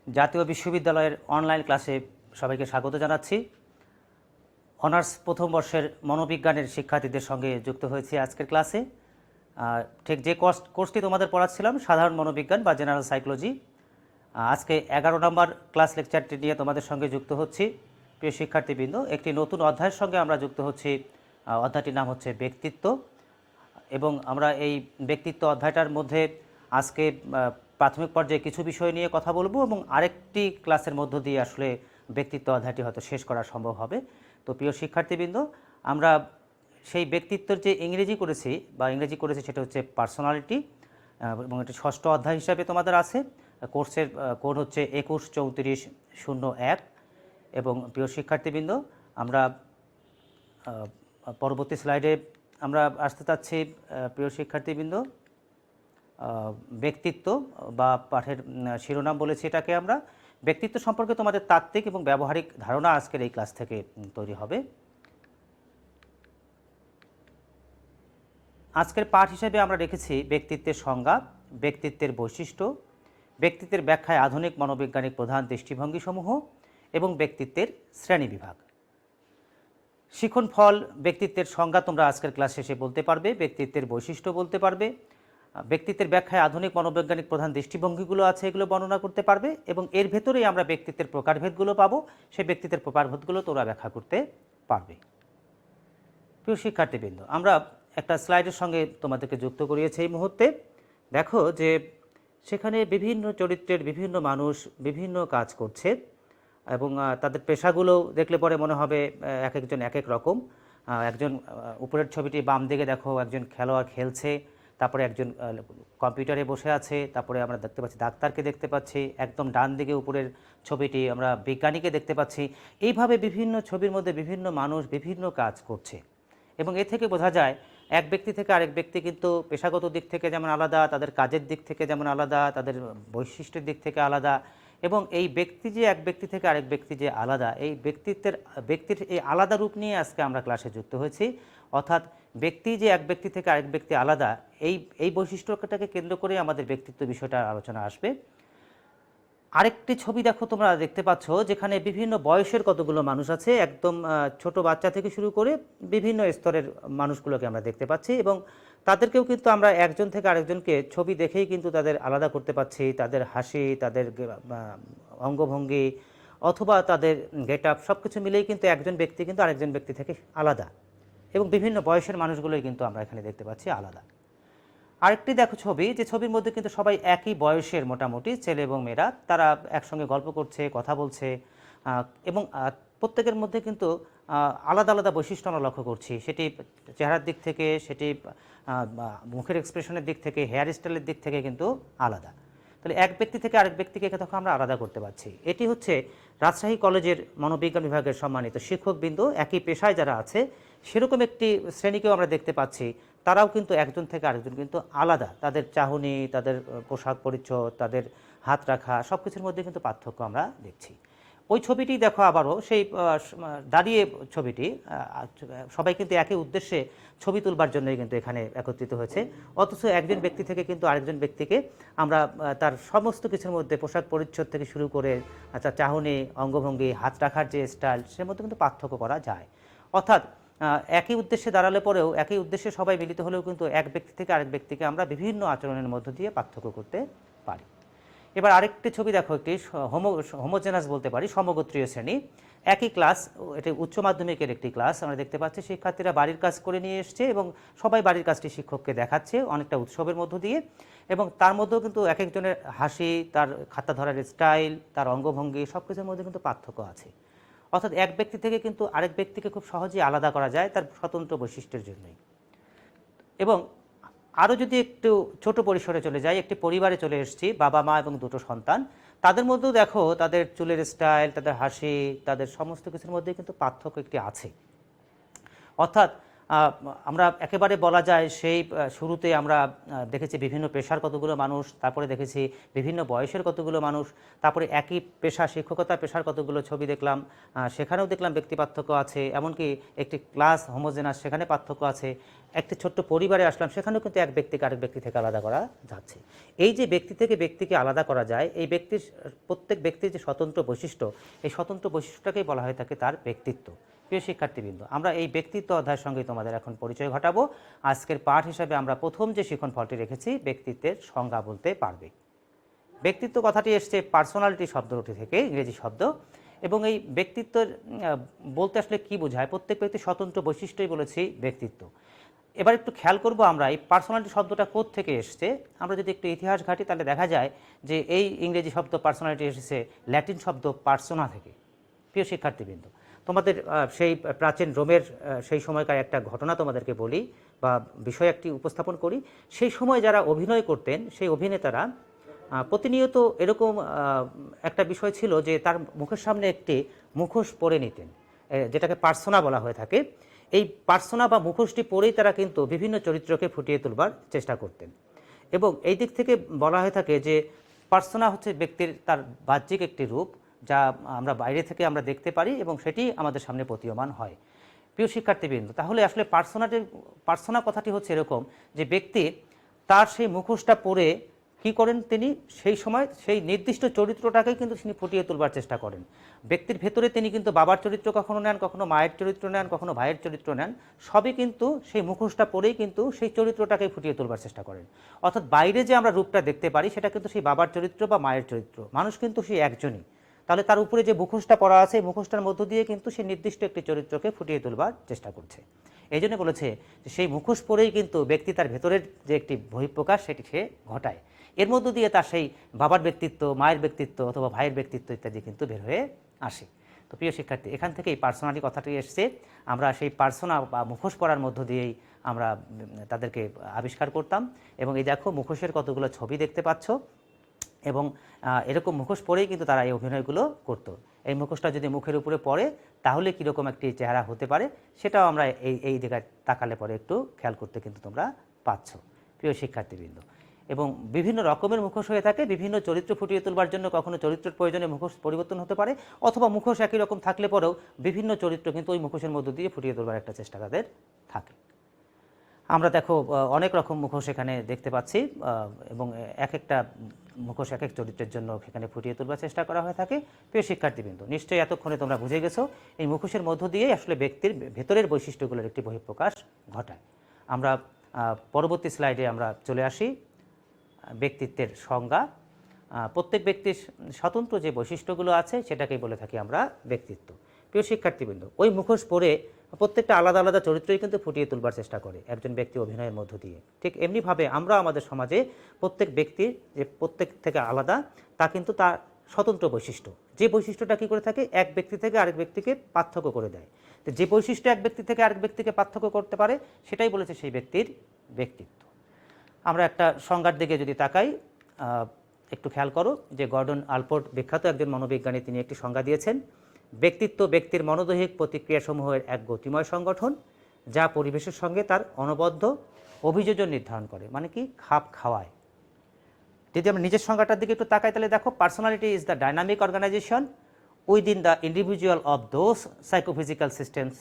জাতীয় বিশ্ববিদ্যালয়ের অনলাইন ক্লাসে সবাইকে স্বাগত জানাচ্ছি। অনার্স প্রথম বর্ষের মনোবিজ্ঞানের শিক্ষার্থীদের সঙ্গে যুক্ত হয়েছি আজকের ক্লাসে। ঠিক যে কোর্সটি তোমাদের পড়াচ্ছিলাম, সাধারণ মনোবিজ্ঞান বা জেনারেল সাইকোলজি, আজকে 11 নম্বর ক্লাস লেকচারটি নিয়ে তোমাদের সঙ্গে যুক্ত হচ্ছি। প্রিয় শিক্ষার্থীবৃন্দ, একটি নতুন অধ্যায়ের সঙ্গে আমরা যুক্ত হচ্ছি। অধ্যায়টির নাম হচ্ছে ব্যক্তিত্ব, এবং আমরা এই ব্যক্তিত্ব অধ্যায়টার মধ্যে আজকে প্রাথমিক পর্যায়ে কিছু বিষয় নিয়ে কথা বলবো, এবং আরেকটি ক্লাসের মধ্য দিয়ে আসলে ব্যক্তিত্ব অধ্যায়টি হয়তো শেষ করা সম্ভব হবে। তো প্রিয় শিক্ষার্থীবৃন্দ, আমরা সেই ব্যক্তিত্বের যে ইংরেজি করেছি সেটা হচ্ছে পার্সোনালিটি, এবং এটি ষষ্ঠ অধ্যায় হিসাবে তোমাদের আছে। কোর্সের কোড হচ্ছে 213401। এবং প্রিয় শিক্ষার্থীবৃন্দ, আমরা পরবর্তী স্লাইডে আমরা আসতে চাচ্ছি। প্রিয় শিক্ষার্থীবৃন্দ, ব্যক্তিত্ব বা পাঠের শিরোনাম বলেছি এটাকে আমরা। ব্যক্তিত্ব সম্পর্কে তোমাদের তাত্ত্বিক এবং ব্যবহারিক ধারণা আজকের এই ক্লাস থেকে তৈরি হবে। আজকের পাঠ হিসেবে আমরা রেখেছি ব্যক্তিত্বের সংজ্ঞা, ব্যক্তিত্বের বৈশিষ্ট্য, ব্যক্তিত্বের ব্যাখ্যায় আধুনিক মনোবৈজ্ঞানিক প্রধান দৃষ্টিভঙ্গিসমূহ এবং ব্যক্তিত্বের শ্রেণীবিভাগ। শিখন ফল ব্যক্তিত্বের সংজ্ঞা তোমরা আজকের ক্লাস শেষে বলতে পারবে, ব্যক্তিত্বের বৈশিষ্ট্য বলতে পারবে, ব্যক্তিত্বের ব্যাখ্যায় আধুনিক মনোবৈজ্ঞানিক প্রধান দৃষ্টিভঙ্গিগুলো আছে এগুলো বর্ণনা করতে পারবে, এবং এর ভেতরেই আমরা ব্যক্তিত্বের প্রকারভেদগুলো পাবো। সেই ব্যক্তিত্বের প্রকারভেদগুলো তোমরা ব্যাখ্যা করতে পারবে। প্রিয় শিক্ষার্থীবৃন্দ, আমরা একটা স্লাইডের সঙ্গে তোমাদেরকে যুক্ত করিয়েছি এই মুহূর্তে। দেখো যে সেখানে বিভিন্ন চরিত্রের বিভিন্ন মানুষ বিভিন্ন কাজ করছে, এবং তাদের পেশাগুলো দেখলে পরে মনে হবে এক একজন এক এক রকম। একজন উপরের ছবিটি বাম দিকে দেখো, একজন খেলোয়াড় খেলছে, তারপরে একজন কম্পিউটারে বসে আছে, তারপরে আমরা দেখতে পাচ্ছি ডাক্তারকে দেখতে পাচ্ছি, একদম ডান দিকে উপরের ছবিটি আমরা বিজ্ঞানীকে দেখতে পাচ্ছি। এইভাবে বিভিন্ন ছবির মধ্যে বিভিন্ন মানুষ বিভিন্ন কাজ করছে, এবং এ থেকে বোঝা যায় এক ব্যক্তি থেকে আরেক ব্যক্তি কিন্তু পেশাগত দিক থেকে যেমন আলাদা, তাদের কাজের দিক থেকে যেমন আলাদা, তাদের বৈশিষ্ট্যের দিক থেকে আলাদা, এবং এই ব্যক্তি যে এক ব্যক্তি থেকে আরেক ব্যক্তি যে আলাদা, এই ব্যক্তির এই আলাদা রূপ নিয়ে আজকে আমরা ক্লাসে যুক্ত হয়েছি। অর্থাৎ ব্যক্তি যে এক ব্যক্তি থেকে আরেক ব্যক্তি আলাদা, এই বৈশিষ্ট্যটাকে কেন্দ্র করে আমাদের ব্যক্তিত্ব বিষয়টা আলোচনা আসবে। আরেকটি ছবি দেখো, তোমরা দেখতে পাচ্ছ যেখানে বিভিন্ন বয়সের কতগুলো মানুষ আছে, একদম ছোট বাচ্চা থেকে শুরু করে বিভিন্ন স্তরের মানুষগুলোকে আমরা দেখতে পাচ্ছি, এবং তাদেরকেও কিন্তু আমরা একজন থেকে আরেকজনকে ছবি দেখেই কিন্তু তাদের আলাদা করতে পারছি। তাদের হাসি, তাদের অঙ্গভঙ্গি অথবা তাদের গেট আপ সব কিছু মিলেই কিন্তু একজন ব্যক্তি কিন্তু আরেকজন ব্যক্তি থেকে আলাদা, এবং বিভিন্ন বয়সের মানুষগুলোই কিন্তু আমরা এখানে দেখতে পাচ্ছি আলাদা। আরেকটি দেখো ছবি, যে ছবির মধ্যে কিন্তু সবাই একই বয়সের, মোটামুটি ছেলে এবং মেয়েরা, তারা একসঙ্গে গল্প করছে, কথা বলছে, এবং প্রত্যেকের মধ্যে কিন্তু আলাদা আলাদা বৈশিষ্ট্য আমরা লক্ষ্য করছি। সেটি চেহারার দিক থেকে, সেটি মুখের এক্সপ্রেশনের দিক থেকে, হেয়ার স্টাইলের দিক থেকে কিন্তু আলাদা। তাহলে এক ব্যক্তি থেকে আরেক ব্যক্তিকে তখন আমরা আলাদা করতে পারছি। এটি হচ্ছে রাজশাহী কলেজের মনোবিজ্ঞান বিভাগের সম্মানিত শিক্ষকবৃন্দ, একই পেশায় যারা আছে সেরকম একটি শ্রেণীকেও আমরা দেখতে পাচ্ছি। তারাও কিন্তু একজন থেকে আরেকজন কিন্তু আলাদা, তাদের চাহনি, তাদের পোশাক পরিচ্ছদ, তাদের হাত রাখা সব কিছুর মধ্যে কিন্তু পার্থক্য আমরা দেখছি। ওই ছবিটি দেখো আবারও, সেই দাঁড়িয়ে ছবিটি, সবাই কিন্তু একই উদ্দেশ্যে ছবি তুলবার জন্যই কিন্তু এখানে একত্রিত হয়েছে। অথচ একজন ব্যক্তি থেকে কিন্তু আরেকজন ব্যক্তিকে আমরা তার সমস্ত কিছুর মধ্যে, পোশাক পরিচ্ছদ থেকে শুরু করে তার চাহনি, অঙ্গভঙ্গি, হাত রাখার যে স্টাইল, সের মধ্যে কিন্তু পার্থক্য করা যায়। অর্থাৎ একই উদ্দেশ্যে দাঁড়ালে পরেও, একই উদ্দেশ্যে সবাই মিলিত হলেও কিন্তু এক ব্যক্তি থেকে আরেক ব্যক্তিকে আমরা বিভিন্ন আচরণের মধ্য দিয়ে পার্থক্য করতে পারি। এবার আরেকটি ছবি দেখো, একটি হোমোজেনাস বলতে পারি, সমগোত্রীয় শ্রেণী, একই ক্লাস, এটি উচ্চ মাধ্যমিকের একটি ক্লাস। আমরা দেখতে পাচ্ছি শিক্ষার্থীরা বাড়ির কাজ করে নিয়ে এসছে, এবং সবাই বাড়ির কাজটি শিক্ষককে দেখাচ্ছে অনেকটা উৎসবের মধ্য দিয়ে, এবং তার মধ্যেও কিন্তু এক একজনের হাসি, তার খাতা ধরার স্টাইল, তার অঙ্গভঙ্গি সব কিছুর মধ্যে কিন্তু পার্থক্য আছে। অর্থাৎ এক ব্যক্তি থেকে কিন্তু আরেক ব্যক্তিকে খুব সহজেই আলাদা করা যায় তার স্বতন্ত্র বৈশিষ্ট্যের জন্যই। এবং আরও যদি একটু ছোট পরিসরে চলে যাই, একটি পরিবারে চলে এসেছি, বাবা মা এবং দুটো সন্তান, তাদের মধ্যেও দেখো তাদের চুলের স্টাইল, তাদের হাসি, তাদের সমস্ত কিছুর মধ্যে কিন্তু পার্থক্য একটি আছে। অর্থাৎ আমরা একেবারে বলা যায় সেই শুরুতে আমরা দেখেছি বিভিন্ন পেশার কতগুলো মানুষ, তারপরে দেখেছি বিভিন্ন বয়সের কতগুলো মানুষ, তারপরে একই পেশা, শিক্ষকতা পেশার কতগুলো ছবি দেখলাম, সেখানেও দেখলাম ব্যক্তি পার্থক্য আছে। এমনকি একটি ক্লাস হোমোজেনাস, সেখানে পার্থক্য আছে। একটি ছোট্ট পরিবারে আসলাম, সেখানেও কিন্তু এক ব্যক্তিকে আরেক ব্যক্তি থেকে আলাদা করা যাচ্ছে। এই যে ব্যক্তি থেকে ব্যক্তিকে আলাদা করা যায়, এই ব্যক্তির প্রত্যেক ব্যক্তির যে স্বতন্ত্র বৈশিষ্ট্য, এই স্বতন্ত্র বৈশিষ্ট্যটাকেই বলা হয়ে থাকে তার ব্যক্তিত্ব। প্রিয় শিক্ষার্থীবৃন্দ, আমরা এই ব্যক্তিত্ব অধ্যায়ের সঙ্গে তোমাদের এখন পরিচয় ঘটাবো। আজকের পাঠ হিসাবে আমরা প্রথম যে শিখন ফলটি রেখেছি, ব্যক্তিত্বের সংজ্ঞা বলতে পারবে। ব্যক্তিত্ব কথাটি এসছে পার্সোনালিটি শব্দটি থেকে, ইংরেজি শব্দ। এবং এই ব্যক্তিত্বের বলতে আসলে কি বোঝায়? প্রত্যেক ব্যক্তির স্বতন্ত্র বৈশিষ্ট্যই বলেছি ব্যক্তিত্ব। এবার একটু খেয়াল করব আমরা এই পার্সোনালিটি শব্দটা কোথা থেকে এসছে। আমরা যদি একটু ইতিহাস ঘাঁটি তাহলে দেখা যায় যে এই ইংরেজি শব্দ পার্সোনালিটি এসেছে ল্যাটিন শব্দ পার্সোনা থেকে। প্রিয় শিক্ষার্থীবৃন্দ, তোমাদের সেই প্রাচীন রোমের সেই সময়কার একটা ঘটনা তোমাদেরকে বলি বা বিষয় একটি উপস্থাপন করি। সেই সময় যারা অভিনয় করতেন, সেই অভিনেতারা প্রতিনিয়ত এরকম একটা বিষয় ছিল যে তার মুখের সামনে একটি মুখোশ পরে নিতেন, যেটাকে পার্সোনা বলা হয়ে থাকে। এই পার্সোনা বা মুখোশটি পরেই তারা কিন্তু বিভিন্ন চরিত্রকে ফুটিয়ে তুলবার চেষ্টা করতেন। এবং এই দিক থেকে বলা হয়ে থাকে যে পার্সোনা হচ্ছে ব্যক্তির তার বাহ্যিক একটি রূপ, যা আমরা বাইরে থেকে আমরা দেখতে পারি এবং সেটি আমাদের সামনে প্রতীয়মান হয়। প্রিয় শিক্ষার্থীবৃন্দ, তাহলে আসলে পার্সোনা কথাটি হচ্ছে এরকম যে ব্যক্তি তার সেই মুখোশটা পরে কি করেন, তিনি সেই সময় সেই নির্দিষ্ট চরিত্রটাকে কিন্তু তিনি ফুটিয়ে তুলবার চেষ্টা করেন। ব্যক্তির ভেতরে তিনি কিন্তু বাবার চরিত্র কখনো নেন, কখনো মায়ের চরিত্র নেন, কখনো ভাইয়ের চরিত্র নেন। সবই কিন্তু সেই মুখোশটা পরেই কিন্তু সেই চরিত্রটাকে ফুটিয়ে তুলবার চেষ্টা করেন। অর্থাৎ বাইরে যে আমরা রূপটা দেখতে পারি সেটা কিন্তু সেই বাবার চরিত্র বা মায়ের চরিত্র, মানুষ কিন্তু সেই একজনই। তাহলে তার উপরে যে মুখোশটা পরা আছে, এই মুখোশটার মধ্য দিয়ে কিন্তু সে নির্দিষ্ট একটি চরিত্রকে ফুটিয়ে তুলবার চেষ্টা করছে। এই জন্য বলেছে যে সেই মুখোশ পরেই কিন্তু ব্যক্তি তার ভেতরের যে একটি বহিঃপ্রকাশ সেটি সে ঘটায়। এর মধ্য দিয়ে তার সেই বাবার ব্যক্তিত্ব, মায়ের ব্যক্তিত্ব অথবা ভাইয়ের ব্যক্তিত্ব ইত্যাদি কিন্তু বের হয়ে আসে। তো প্রিয় শিক্ষার্থী, এখান থেকে এই পার্সোনালিটি কথাটি এসছে। আমরা সেই পার্সোনা বা মুখোশ পরার মধ্য দিয়েই আমরা তাদেরকে আবিষ্কার করতাম। এবং এই দেখো মুখোশের কতগুলো ছবি দেখতে পাচ্ছ, এবং এরকম মুখোশ পরেই কিন্তু তারা এই অভিনয়গুলো করতো। এই মুখোশটা যদি মুখের উপরে পড়ে তাহলে কীরকম একটি চেহারা হতে পারে সেটাও আমরা এই জায়গায় তাকালে পরে একটু খেয়াল করতে কিন্তু তোমরা পাচ্ছ, প্রিয় শিক্ষার্থীবৃন্দ। এবং বিভিন্ন রকমের মুখোশ হয়ে থাকে, বিভিন্ন চরিত্র ফুটিয়ে তুলবার জন্য কখনো চরিত্রের প্রয়োজনে মুখোশ পরিবর্তন হতে পারে, অথবা মুখোশ একই রকম থাকলে পরেও বিভিন্ন চরিত্র কিন্তু ওই মুখোশের মধ্য দিয়ে ফুটিয়ে তুলবার একটা চেষ্টা তাদের থাকে। আমরা দেখো অনেক রকম মুখোশ এখানে দেখতে পাচ্ছি, এবং এক একটা মুখোশ এক এক চরিত্রের জন্য সেখানে ফুটিয়ে তুলবার চেষ্টা করা হয়ে থাকে। প্রিয় শিক্ষার্থীবৃন্দ, নিশ্চয়ই এতক্ষণে তোমরা বুঝে গেছো এই মুখোশের মধ্য দিয়েই আসলে ব্যক্তির ভেতরের বৈশিষ্ট্যগুলোর একটি বহিঃপ্রকাশ ঘটায়। আমরা পরবর্তী স্লাইডে আমরা চলে আসি ব্যক্তিত্বের সংজ্ঞা। প্রত্যেক ব্যক্তির স্বতন্ত্র যে বৈশিষ্ট্যগুলো আছে সেটাকেই বলে থাকি আমরা ব্যক্তিত্ব। প্রিয় শিক্ষার্থীবৃন্দ, ওই মুখোশ পরে প্রত্যেকটা আলাদা আলাদা চরিত্রই কিন্তু ফুটিয়ে তুলবার চেষ্টা করে একজন ব্যক্তি অভিনয়ের মধ্য দিয়ে। ঠিক এমনিভাবে আমরা আমাদের সমাজে প্রত্যেক ব্যক্তির যে প্রত্যেক থেকে আলাদা, তা কিন্তু তার স্বতন্ত্র বৈশিষ্ট্য। যে বৈশিষ্ট্যটা কী করে থাকে, এক ব্যক্তি থেকে আরেক ব্যক্তিকে পার্থক্য করে দেয়। তো যে বৈশিষ্ট্য এক ব্যক্তি থেকে আরেক ব্যক্তিকে পার্থক্য করতে পারে সেটাই বলেছে সেই ব্যক্তির ব্যক্তিত্ব। আমরা একটা সংজ্ঞার দিকে যদি তাকাই, একটু খেয়াল করো যে গর্ডন আলপোর্ট বিখ্যাত একজন মনোবিজ্ঞানী, তিনি একটি সংজ্ঞা দিয়েছেন। ব্যক্তিত্ব ব্যক্তির মনোদৈহিক প্রতিক্রিয়াসমূহের এক গতিময় সংগঠন, যা পরিবেশের সঙ্গে তার অনবদ্য অভিযোজন নির্ধারণ করে, মানে কি খাপ খাওয়ায়। যদি আমরা নিজের সংজ্ঞাটার দিকে একটু তাকাই তাহলে দেখো, personality is the dynamic organisation within the individual of those psychophysical systems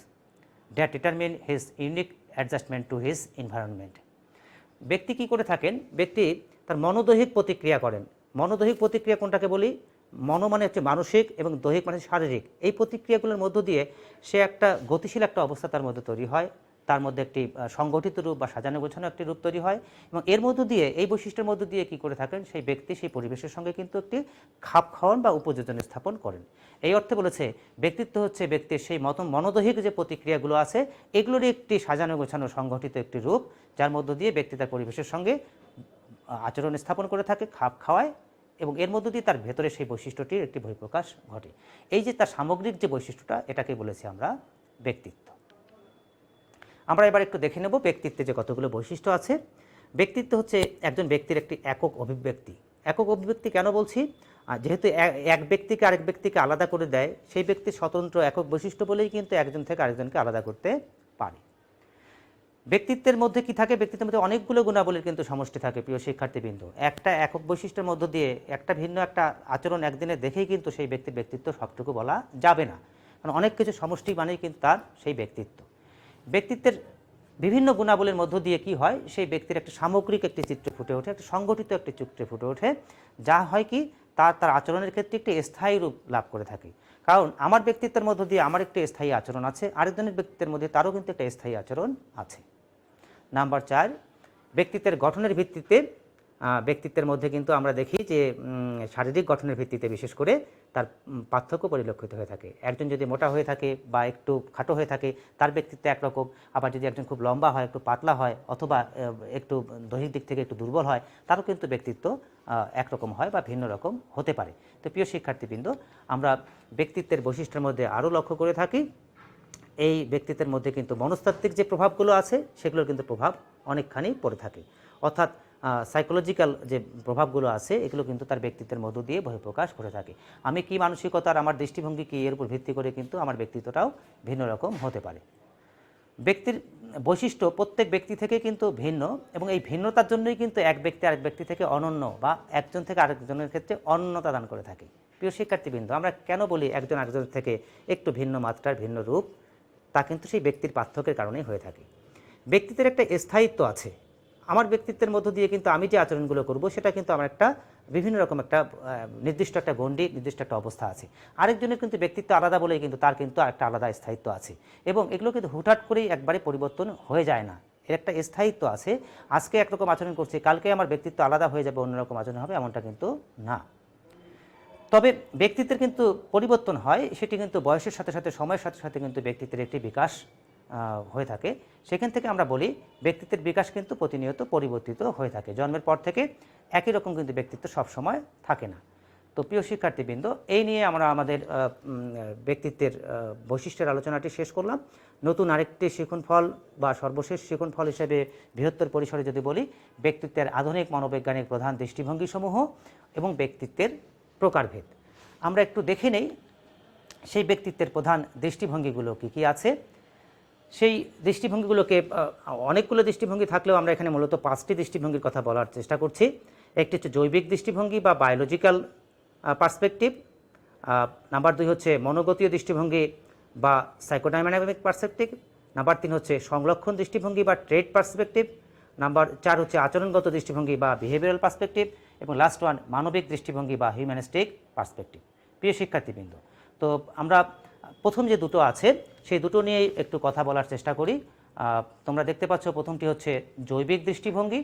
that determine his unique adjustment to his environment. ব্যক্তি কী করে থাকেন, ব্যক্তি তার মনোদৈহিক প্রতিক্রিয়া করেন। মনোদৈহিক প্রতিক্রিয়া কোনটাকে বলি, মনো মানে হচ্ছে মানসিক এবং দৈহিক মানে শারীরিক। এই প্রতিক্রিয়াগুলোর মধ্য দিয়ে সে একটা গতিশীল একটা অবস্থা তার মধ্যে তৈরি হয়, তার মধ্যে একটি সংগঠিত রূপ বা সাজানো গোছানো একটি রূপ তৈরি হয়। এবং এর মধ্য দিয়ে, এই বৈশিষ্ট্যের মধ্য দিয়ে কী করে থাকেন, সেই ব্যক্তি সেই পরিবেশের সঙ্গে কিন্তু একটি খাপ খাওয়ান বা উপযোজন স্থাপন করেন। এই অর্থে বলেছে ব্যক্তিত্ব হচ্ছে ব্যক্তির সেই মনোদৈহিক যে প্রতিক্রিয়াগুলো আছে এগুলোরই একটি সাজানো গোছানো সংগঠিত একটি রূপ, যার মধ্য দিয়ে ব্যক্তি তার পরিবেশের সঙ্গে আচরণ স্থাপন করে থাকে, খাপ খাওয়ায়, এবং এর মধ্য দিয়ে তার ভেতরে সেই বৈশিষ্ট্যটির একটি বহিঃপ্রকাশ ঘটে। এই যে তার সামগ্রিক যে বৈশিষ্ট্যটা, এটাকে বলেছি আমরা ব্যক্তিত্ব। আমরা এবার একটু দেখে নেব ব্যক্তিত্বে যে কতগুলো বৈশিষ্ট্য আছে। ব্যক্তিত্ব হচ্ছে একজন ব্যক্তির একটি একক অভিব্যক্তি। একক অভিব্যক্তি কেন বলছি, যেহেতু এক ব্যক্তিকে আরেক ব্যক্তিকে আলাদা করে দেয়, সেই ব্যক্তির স্বতন্ত্র একক বৈশিষ্ট্য বলেই কিন্তু একজন থেকে আরেকজনকে আলাদা করতে পারে। ব্যক্তিত্বের মধ্যে কি থাকে, ব্যক্তিত্বের মধ্যে অনেকগুলো গুণাবলীর কিন্তু সমষ্টি থাকে। প্রিয় শিক্ষার্থীবৃন্দ, একটা একক বৈশিষ্ট্যের মধ্য দিয়ে একটা ভিন্ন একটা আচরণ একদিনে দেখেই কিন্তু সেই ব্যক্তির ব্যক্তিত্ব সবটুকু বলা যাবে না, কারণ অনেক কিছু সমষ্টি মানেই কিন্তু তার সেই ব্যক্তিত্ব। ব্যক্তিত্বের বিভিন্ন গুণাবলীর মধ্য দিয়ে কি হয়, সেই ব্যক্তির একটা সামগ্রিক একটি চিত্র ফুটে ওঠে, একটা সংগঠিত একটি চিত্র ফুটে ওঠে, যা হয় কি তার আচরণের ক্ষেত্রে একটি স্থায়ী রূপ লাভ করে থাকে। কারণ আমার ব্যক্তিত্বের মধ্য দিয়ে আমার একটি স্থায়ী আচরণ আছে, আরেকজনের ব্যক্তিত্বের মধ্যে তারও কিন্তু একটা স্থায়ী আচরণ আছে। নাম্বার 4, ব্যক্তিত্বের গঠনের ভিত্তিতে ব্যক্তিত্বের মধ্যে কিন্তু আমরা দেখি যে শারীরিক গঠনের ভিত্তিতে বিশেষ করে তার পার্থক্য পরিলক্ষিত হয়ে থাকে। একজন যদি মোটা হয়ে থাকে বা একটু খাটো হয়ে থাকে তার ব্যক্তিত্ব একরকম, আবার যদি একজন খুব লম্বা হয়, একটু পাতলা হয়, অথবা একটু দৈহিক দিক থেকে একটু দুর্বল হয়, তারও কিন্তু ব্যক্তিত্ব একরকম হয় বা ভিন্ন রকম হতে পারে। তো প্রিয় শিক্ষার্থীবৃন্দ, আমরা ব্যক্তিত্বের বৈশিষ্ট্যের মধ্যে আরও লক্ষ্য করে থাকি এই ব্যক্তিত্বের মধ্যে কিন্তু মনস্তাত্ত্বিক যে প্রভাবগুলো আছে সেগুলোর কিন্তু প্রভাব অনেকখানি পড়ে থাকে, অর্থাৎ সাইকোলজিক্যাল যে প্রভাবগুলো আছে এগুলো কিন্তু তার ব্যক্তিত্বের মধ্য দিয়ে বহিঃপ্রকাশ করে থাকে। আমি কি মানসিকতার, আমার দৃষ্টিভঙ্গি কী, এর উপর ভিত্তি করে কিন্তু আমার ব্যক্তিত্বটাও ভিন্ন রকম হতে পারে। ব্যক্তির বৈশিষ্ট্য প্রত্যেক ব্যক্তি থেকে কিন্তু ভিন্ন, এবং এই ভিন্নতার জন্যই কিন্তু এক ব্যক্তি আরেক ব্যক্তি থেকে অনন্য বা একজন থেকে আরেকজনের ক্ষেত্রে অনন্যতা দান করে থাকে। প্রিয় শিক্ষার্থীবৃন্দ, আমরা কেন বলি একজন আরেকজনের থেকে একটু ভিন্ন মাত্রার ভিন্ন রূপ, তা কিন্তু সেই ব্যক্তির পার্থক্যের কারণেই হয়ে থাকে। ব্যক্তিত্বের একটা স্থায়িত্ব আছে। আমার ব্যক্তিত্বের মধ্য দিয়ে কিন্তু আমি যে আচরণগুলো করব সেটা কিন্তু আমার একটা বিভিন্ন রকম একটা নির্দিষ্ট একটা গণ্ডি, নির্দিষ্ট একটা অবস্থা আছে। আরেকজনের কিন্তু ব্যক্তিত্ব আলাদা বলেই কিন্তু তার কিন্তু একটা আলাদা স্থায়িত্ব আছে, এবং এগুলো কিন্তু হুটহাট করেই একবারে পরিবর্তন হয়ে যায় না, এর একটা স্থায়িত্ব আছে। আজকে একরকম আচরণ করছে, কালকে আমার ব্যক্তিত্ব আলাদা হয়ে যাবে, অন্যরকম আচরণ হবে, এমনটা কিন্তু না। তবে ব্যক্তিত্বের কিন্তু পরিবর্তন হয়, সেটি কিন্তু বয়সের সাথে সাথে, সময়ের সাথে সাথে কিন্তু ব্যক্তিত্বের একটি বিকাশ হয়ে থাকে। সেখান থেকে আমরা বলি ব্যক্তিত্বের বিকাশ কিন্তু প্রতিনিয়ত পরিবর্তিত হয়ে থাকে। জন্মের পর থেকে একই রকম কিন্তু ব্যক্তিত্ব সবসময় থাকে না। তো প্রিয় শিক্ষার্থীবৃন্দ, এই নিয়ে আমরা আমাদের ব্যক্তিত্বের বৈশিষ্ট্যের আলোচনাটি শেষ করলাম। নতুন আরেকটি শিক্ষণফল বা সর্বশেষ শিক্ষণফল হিসেবে বৃহত্তর পরিসরে যদি বলি, ব্যক্তিত্বের আধুনিক মনোবৈজ্ঞানিক প্রধান দৃষ্টিভঙ্গিসমূহ এবং ব্যক্তিত্বের প্রকারভেদ। আমরা একটু দেখে নেই সেই ব্যক্তিত্বের প্রধান দৃষ্টিভঙ্গিগুলো কী কী আছে। সেই দৃষ্টিভঙ্গিগুলোকে অনেকগুলো দৃষ্টিভঙ্গি থাকলেও আমরা এখানে মূলত 5টি দৃষ্টিভঙ্গির কথা বলার চেষ্টা করছি। একটি হচ্ছে জৈবিক দৃষ্টিভঙ্গি বা বায়োলজিক্যাল পার্সপেক্টিভ। নাম্বার 2 হচ্ছে মনোগতীয় দৃষ্টিভঙ্গি বা সাইকোডাইনামিক পার্সপেক্টিভ। নাম্বার 3 হচ্ছে সংরক্ষণ দৃষ্টিভঙ্গি বা ট্রেড পার্সপেক্টিভ। নাম্বার 4 হচ্ছে আচরণগত দৃষ্টিভঙ্গি বা বিহেভিয়ারাল পার্সপেক্টিভ। এবং লাস্ট ওয়ান মানবিক দৃষ্টিভঙ্গি বা হিউম্যানিস্টিক পার্সপেক্টিভ। প্রিয় শিক্ষার্থীবৃন্দ, তো আমরা প্রথম যে দুটো আছে সেই দুটো নিয়ে একটু কথা বলার চেষ্টা করি। তোমরা দেখতে পাচ্ছ প্রথমটি হচ্ছে জৈবিক দৃষ্টিভঙ্গি।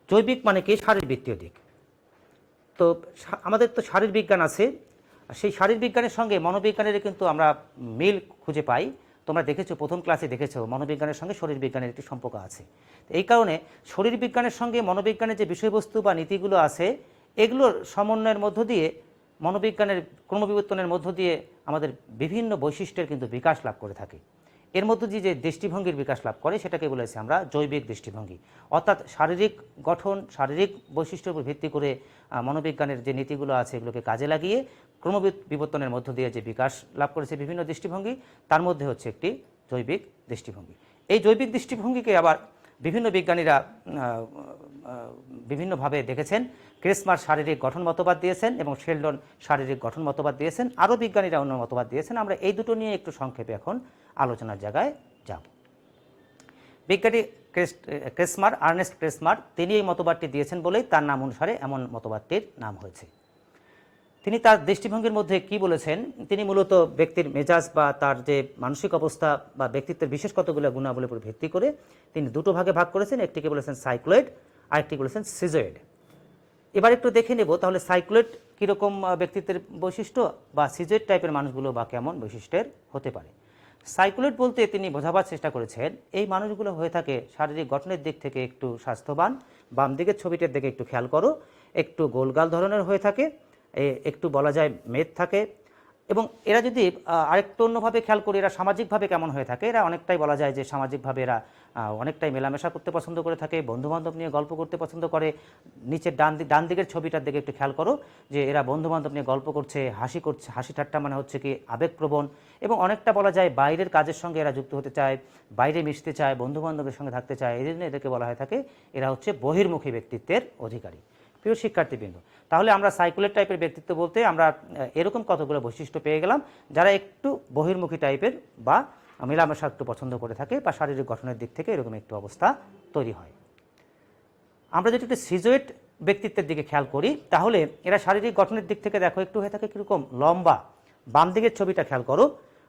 জৈবিক মানে কি? শারীরবৃত্তীয় দিক। তো আমাদের তো শারীরবিজ্ঞান আছে, সেই শারীরবিজ্ঞানের সঙ্গে মনোবিজ্ঞানের কিন্তু আমরা মিল খুঁজে পাই। তোমরা দেখেছো, প্রথম ক্লাসে দেখেছো মনোবিজ্ঞানের সঙ্গে শরীরবিজ্ঞানের একটি সম্পর্ক আছে। এই কারণে শরীরবিজ্ঞানের সঙ্গে মনোবিজ্ঞানের যে বিষয়বস্তু বা নীতিগুলো আছে এগুলোর সমন্বয়ের মধ্য দিয়ে মনোবিজ্ঞানের ক্রমবিবর্তনের মধ্য দিয়ে আমাদের বিভিন্ন বৈশিষ্ট্যের কিন্তু বিকাশ লাভ করে থাকে। এর মধ্য দিয়ে যে দৃষ্টিভঙ্গির বিকাশ লাভ করে সেটাকে বলেছি আমরা জৈবিক দৃষ্টিভঙ্গি। অর্থাৎ শারীরিক গঠন, শারীরিক বৈশিষ্ট্যের উপর ভিত্তি করে মনোবিজ্ঞানের যে নীতিগুলো আছে এগুলোকে কাজে লাগিয়ে ক্রমবিবর্তনের মধ্য দিয়ে যে বিকাশ লাভ করেছে বিভিন্ন দৃষ্টিভঙ্গি, তার মধ্যে হচ্ছে একটি জৈবিক দৃষ্টিভঙ্গি। এই জৈবিক দৃষ্টিভঙ্গিকে আবার বিভিন্ন বিজ্ঞানীরা বিভিন্নভাবে দেখেছেন। ক্রেসমার শারীরিক গঠন মতবাদ দিয়েছেন এবং শেলডন শারীরিক গঠন মতবাদ দিয়েছেন, আরও বিজ্ঞানীরা অন্য মতবাদ দিয়েছেন। আমরা এই দুটো নিয়ে একটু সংক্ষেপে এখন আলোচনার জায়গায় যাব। বিজ্ঞানী ক্রেসমার, আর্নেস্ট ক্রেসমার, তিনি এই মতবাদটি দিয়েছেন বলেই তার নাম অনুসারে এমন মতবাদটির নাম হয়েছে। তিনি তার দৃষ্টিভঙ্গির মধ্যে কি বলেছেন, তিনি মূলত ব্যক্তির মেজাজ বা তার যে মানসিক অবস্থা বা ব্যক্তিত্বের বিশেষ কতগুলো গুণাবলীর উপর ভিত্তি করে তিনি দুটো ভাগে ভাগ করেছেন। একটিকে বলেছেন সাইক্লয়েড, আরেকটি বলেছেন সিজয়েড। এবার একটু দেখে নেব তাহলে সাইক্লয়েড কীরকম ব্যক্তিত্বের বৈশিষ্ট্য বা সিজয়েড টাইপের মানুষগুলো বা কেমন বৈশিষ্ট্যের হতে পারে। সাইক্লয়েড বলতে তিনি বোঝাবার চেষ্টা করেছেন এই মানুষগুলো হয়ে থাকে শারীরিক গঠনের দিক থেকে একটু স্বাস্থ্যবান, বাম দিকের ছবিটার দিকে একটু খেয়াল করো, একটু গোলগাল ধরনের হয়ে থাকে, একটু বলা যায় মেদ থাকে, এবং এরা যদি আরেকটু অন্যভাবে খেয়াল করি এরা সামাজিকভাবে কেমন হয়ে থাকে, এরা অনেকটাই বলা যায় যে সামাজিকভাবে এরা অনেকটাই মেলামেশা করতে পছন্দ করে থাকে, বন্ধুবান্ধব নিয়ে গল্প করতে পছন্দ করে। নিচের ডান দিকের ছবিটার দিকে একটু খেয়াল করো যে এরা বন্ধুবান্ধব নিয়ে গল্প করছে, হাসি করছে, হাসি ঠাট্টা মানে হচ্ছে কি আবেগপ্রবণ, এবং অনেকটা বলা যায় বাইরের কাজের সঙ্গে এরা যুক্ত হতে চায়, বাইরে মিশতে চায়, বন্ধুবান্ধবের সঙ্গে থাকতে চায়। এই জন্য এদেরকে বলা হয়ে থাকে এরা হচ্ছে বহির্মুখী ব্যক্তিত্বের অধিকারী। প্রিয় শিক্ষার্থীবৃন্দ, তাহলে আমরা সাইক্লয়েড টাইপের ব্যক্তিত্ব বলতে আমরা এরকম কতগুলো বৈশিষ্ট্য পেয়ে গেলাম যারা একটু বহির্মুখী টাইপের বা মেলামেশা একটু পছন্দ করে থাকে বা শারীরিক গঠনের দিক থেকে এরকম একটু অবস্থা তৈরি হয়। আমরা যদি একটু সিজোয়েট ব্যক্তিত্বের দিকে খেয়াল করি তাহলে এরা শারীরিক গঠনের দিক থেকে দেখো একটু হয়ে থাকে কীরকম লম্বা, বাম দিকের ছবিটা খেয়াল করো,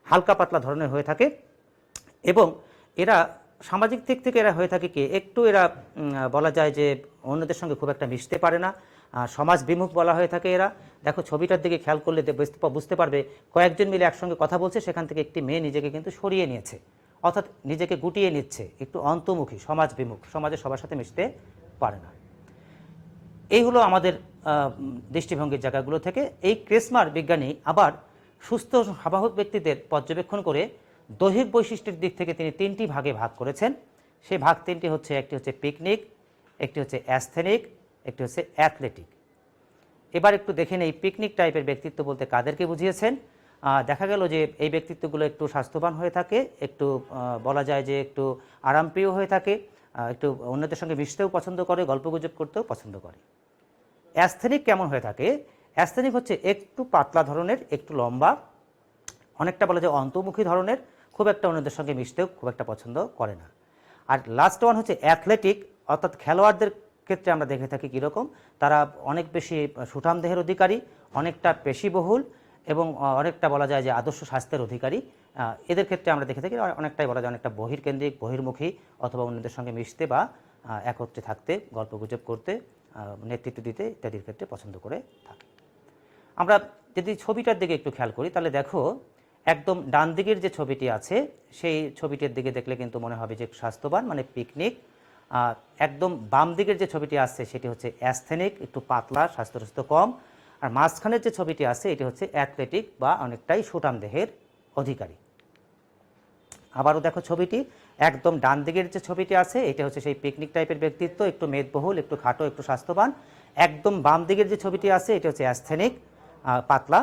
হালকা পাতলা ধরনের হয়ে থাকে এবং এরা সামাজিক দিক থেকে এরা হয়ে থাকে কি একটু এরা বলা যায় যে অন্যদের সঙ্গে খুব একটা মিশতে পারে না, সমাজ বিমুখ বলা হয়ে থাকে এরা। দেখো ছবিটার দিকে খেয়াল করলে বুঝতে পারবে কয়েকজন মিলে একসঙ্গে কথা বলছে, সেখান থেকে একটি মেয়ে নিজেকে কিন্তু সরিয়ে নিয়েছে, অর্থাৎ নিজেকে গুটিয়ে নিচ্ছে, একটু অন্তর্মুখী, সমাজ বিমুখ, সমাজের সবার সাথে মিশতে পারে না। এই হলো আমাদের দৃষ্টিভঙ্গির জায়গাগুলো থেকে। এই ক্রেসমার বিজ্ঞানী আবার সুস্থ স্বাভাবিক ব্যক্তিদের পর্যবেক্ষণ করে দৈহিক বৈশিষ্ট্যের দিক থেকে তিনি 3টি ভাগে ভাগ করেছেন। সেই ভাগ 3টি হচ্ছে, একটি হচ্ছে পিকনিক, একটি হচ্ছে অ্যাস্থেনিক, একটি হচ্ছে অ্যাথলেটিক। এবার একটু দেখে নেই পিকনিক টাইপের ব্যক্তিত্ব বলতে কাদেরকে বুঝিয়েছেন। দেখা গেল যে এই ব্যক্তিত্বগুলো একটু স্বাস্থ্যবান হয়ে থাকে, একটু বলা যায় যে একটু আরামপ্রিয় হয়ে থাকে, একটু অন্যদের সঙ্গে মিশতেও পছন্দ করে, গল্পগুজব করতেও পছন্দ করে। অ্যাস্থেনিক কেমন হয়ে থাকে? অ্যাস্থেনিক হচ্ছে একটু পাতলা ধরনের, একটু লম্বা, অনেকটা বলা যায় অন্তর্মুখী ধরনের, খুব একটা অন্যদের সঙ্গে মিশতেও খুব একটা পছন্দ করে না। আর লাস্ট ওয়ান হচ্ছে অ্যাথলেটিক, অর্থাৎ খেলোয়াড়দের ক্ষেত্রে আমরা দেখে থাকি কীরকম, তারা অনেক বেশি সুঠাম দেহের অধিকারী, অনেকটা পেশিবহুল এবং অনেকটা বলা যায় যে আদর্শ স্বাস্থ্যের অধিকারী। এদের ক্ষেত্রে আমরা দেখে থাকি অনেকটাই বলা যায় অনেকটা বহির্কেন্দ্রিক, বহির্মুখী, অথবা অন্যদের সঙ্গে মিশতে বা একত্রে থাকতে, গল্পগুজব করতে, নেতৃত্ব দিতে ইত্যাদির ক্ষেত্রে পছন্দ করে থাকে। আমরা যদি ছবিটার দিকে একটু খেয়াল করি তাহলে দেখো একদম ডান দিকের যে ছবিটি আছে সেই ছবিটির দিকে দেখলে কিন্তু মনে হবে যে স্বাস্থ্যবান মানে পিকনিক। একদম বাম দিকের যে ছবিটি আসছে সেটি হচ্ছে অ্যাস্থেনিক, একটু পাতলা, স্বাস্থ্য কম। আর মাঝখানের যে ছবিটি আছে এটি হচ্ছে অ্যাথলেটিক বা অনেকটাই সুঠাম দেহের অধিকারী। আবারও দেখো ছবিটি একদম ডান দিকের যে ছবিটি আছে এটা হচ্ছে সেই পিকনিক টাইপের ব্যক্তিত্ব, একটু মেদবহুল, একটু খাটো, একটু স্বাস্থ্যবান। একদম বাম দিকের যে ছবিটি আছে এটা হচ্ছে অ্যাস্থেনিক, পাতলা,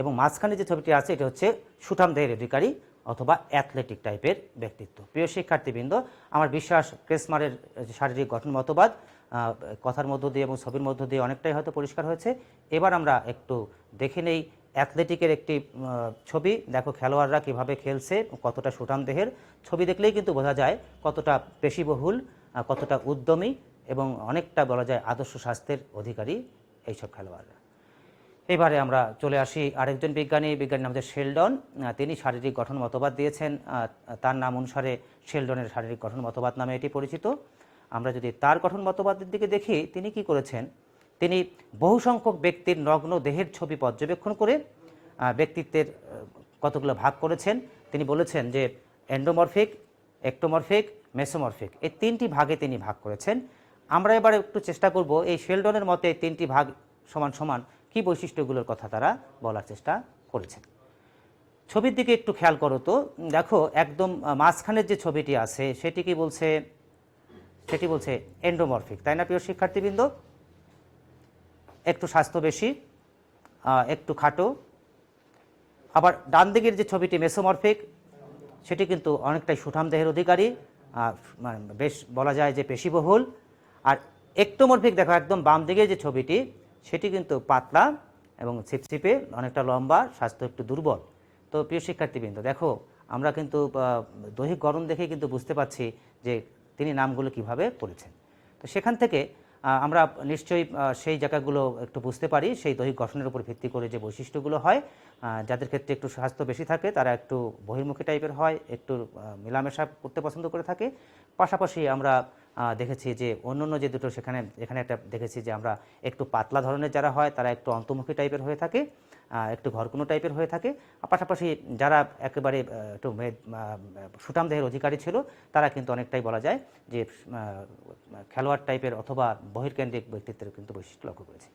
এবং মাঝখানে যে ছবিটি আছে এটা হচ্ছে সুঠাম দেহের অধিকারী অথবা অ্যাথলেটিক টাইপের ব্যক্তিত্ব। প্রিয় শিক্ষার্থীবৃন্দ, আমার বিশ্বাস ক্রেসমারের শারীরিক গঠন মতবাদ কথার মধ্য দিয়ে এবং ছবির মধ্য দিয়ে অনেকটাই হয়তো পরিষ্কার হয়েছে। এবার আমরা একটু দেখে নেই অ্যাথলেটিকের একটি ছবি। দেখো খেলোয়াড়রা কীভাবে খেলছে, কতটা সুঠাম দেহের। ছবি দেখলেই কিন্তু বোঝা যায় কতটা পেশিবহুল, কতটা উদ্যমী এবং অনেকটা বলা যায় আদর্শ স্বাস্থ্যের অধিকারী এইসব খেলোয়াড়রা। এবারে আমরা চলে আসি আরেকজন বিজ্ঞানী নাম হচ্ছে শেলডন। তিনি শারীরিক গঠন মতবাদ দিয়েছেন, তার নাম অনুসারে শেলডনের শারীরিক গঠন মতবাদ নামে এটি পরিচিত। আমরা যদি তার গঠন মতবাদের দিকে দেখি তিনি কি করেছেন, তিনি বহু সংখ্যক ব্যক্তির নগ্ন দেহের ছবি পর্যবেক্ষণ করে ব্যক্তিত্বের কতগুলো ভাগ করেছেন। তিনি বলেছেন যে এন্ডোমরফিক, একটোমরফিক, মেসোমরফিক, এই 3টি ভাগে তিনি ভাগ করেছেন। আমরা এবার একটু চেষ্টা করব এই শেলডনের মতে 3টি ভাগ সমান সমান কী বৈশিষ্ট্যগুলোর কথা তারা বলার চেষ্টা করেছেন। ছবির দিকে একটু খেয়াল করো তো, দেখো একদম মাঝখানের যে ছবিটি আছে সেটি কি বলছে? সেটি বলছে এন্ডোমরফিক, তাই না প্রিয় শিক্ষার্থীবৃন্দ? একটু স্বাস্থ্য বেশি, একটু খাটো। আবার ডান দিকের যে ছবিটি মেসোমরফিক, সেটি কিন্তু অনেকটাই সুঠাম দেহের অধিকারী, বেশ বলা যায় যে পেশিবহুল। আর একটোমরফিক দেখো একদম বাম দিকের যে ছবিটি সেটি কিন্তু পাতলা এবং ছিপছিপে, অনেকটা লম্বা, স্বাস্থ্য একটু দুর্বল। তো প্রিয় শিক্ষার্থীবৃন্দ দেখো আমরা কিন্তু দৈহিক গঠন দেখে কিন্তু বুঝতে পারছি যে তিনি নামগুলো কিভাবে করেছেন। তো সেখান থেকে আমরা নিশ্চয়ই সেই জায়গাগুলো একটু বুঝতে পারি, সেই দৈহিক গঠনের উপর ভিত্তি করে যে বৈশিষ্ট্যগুলো হয়। যাদের ক্ষেত্রে একটু স্বাস্থ্য বেশি থাকে তারা একটু বহির্মুখী টাইপের হয়, একটু মেলামেশা করতে পছন্দ করে থাকে। পাশাপাশি আমরা দেখেছি যে অন্য যে দুটো এখানে একটা দেখেছি যে আমরা একটু পাতলা ধরনের যারা হয় তারা একটু অন্তর্মুখী টাইপের হয়ে থাকে, একটু ঘরকুনো টাইপের হয়ে থাকে। পাশাপাশি যারা একেবারে একটু সুঠাম দেহের অধিকারী ছিল তারা কিন্তু অনেকটাই বলা যায় যে খেলোয়াড় টাইপের অথবা বহির্কেন্দ্রিক ব্যক্তিত্বের কিন্তু বৈশিষ্ট্য লক্ষ্য করেছে।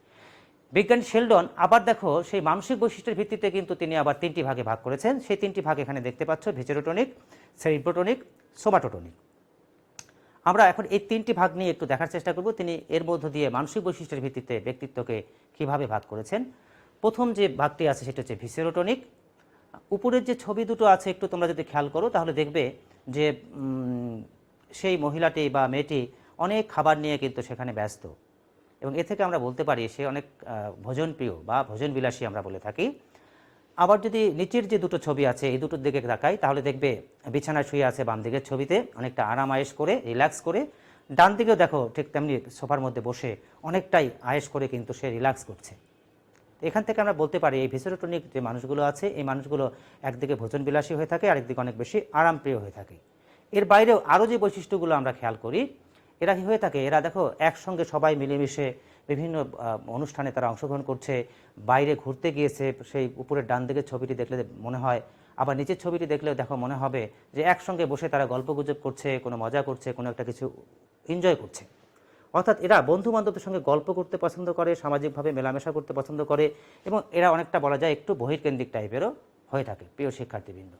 বিজ্ঞানী শেলডন আবার দেখো সেই মানসিক বৈশিষ্ট্যের ভিত্তিতে কিন্তু তিনি আবার 3টি ভাগে ভাগ করেছেন। সেই 3টি ভাগ এখানে দেখতে পাচ্ছ, ভিসেরোটনিক, সেরিব্রোটনিক, সোমাটোটনিক। আমরা এখন এই 3টি ভাগ নিয়ে একটু দেখার চেষ্টা করব তিনি এর মধ্য দিয়ে মানসিক বৈশিষ্ট্যের ভিত্তিতে ব্যক্তিত্বকে কিভাবে ভাগ করেছেন। প্রথম যে ভাগটি আছে সেটা হচ্ছে ভিসেরোটনিক। উপরের যে ছবি দুটো আছে একটু তোমরা যদি খেয়াল করো তাহলে দেখবে যে সেই মহিলাটি বা মেয়েটি অনেক খাবার নিয়ে কিন্তু সেখানে ব্যস্ত, এবং এ থেকে আমরা বলতে পারি সে অনেক ভোজনপ্রিয় বা ভোজনবিলাসী আমরা বলে থাকি। আবার যদি নিচের যে দুটো ছবি আছে এই দুটোর দিকে তাকাই তাহলে দেখবে বিছানায় শুয়ে আছে বাম দিকের ছবিতে অনেকটা আরাম আয়েশ করে রিল্যাক্স করে, ডান দিকেও দেখো ঠিক তেমনি সোফার মধ্যে বসে অনেকটাই আয়েশ করে কিন্তু সে রিল্যাক্স করছে। এখান থেকে আমরা বলতে পারি এই ভিসেরোটনিক যে মানুষগুলো আছে এই মানুষগুলো একদিকে ভোজন বিলাসী হয়ে থাকে, আরেকদিকে অনেক বেশি আরামপ্রিয় হয়ে থাকে। এর বাইরেও আরও যে বৈশিষ্ট্যগুলো আমরা খেয়াল করি, এরা কী হয়ে থাকে, এরা দেখো একসঙ্গে সবাই মিলেমিশে বিভিন্ন অনুষ্ঠানে তারা অংশগ্রহণ করছে, বাইরে ঘুরতে গিয়েছে, সেই উপরের ডান দিকের ছবিটি দেখলে মনে হয়, আবার নিচের ছবিটি দেখলেও দেখো মনে হবে যে একসঙ্গে বসে তারা গল্পগুজব করছে, কোনো মজা করছে, কোনো একটা কিছু এনজয় করছে। অর্থাৎ এরা বন্ধু বান্ধবদের সঙ্গে গল্প করতে পছন্দ করে, সামাজিকভাবে মেলামেশা করতে পছন্দ করে, এবং এরা অনেকটা বলা যায় একটু বহির্কেন্দ্রিক টাইপেরও হয়ে থাকে। প্রিয় শিক্ষার্থীবৃন্দ,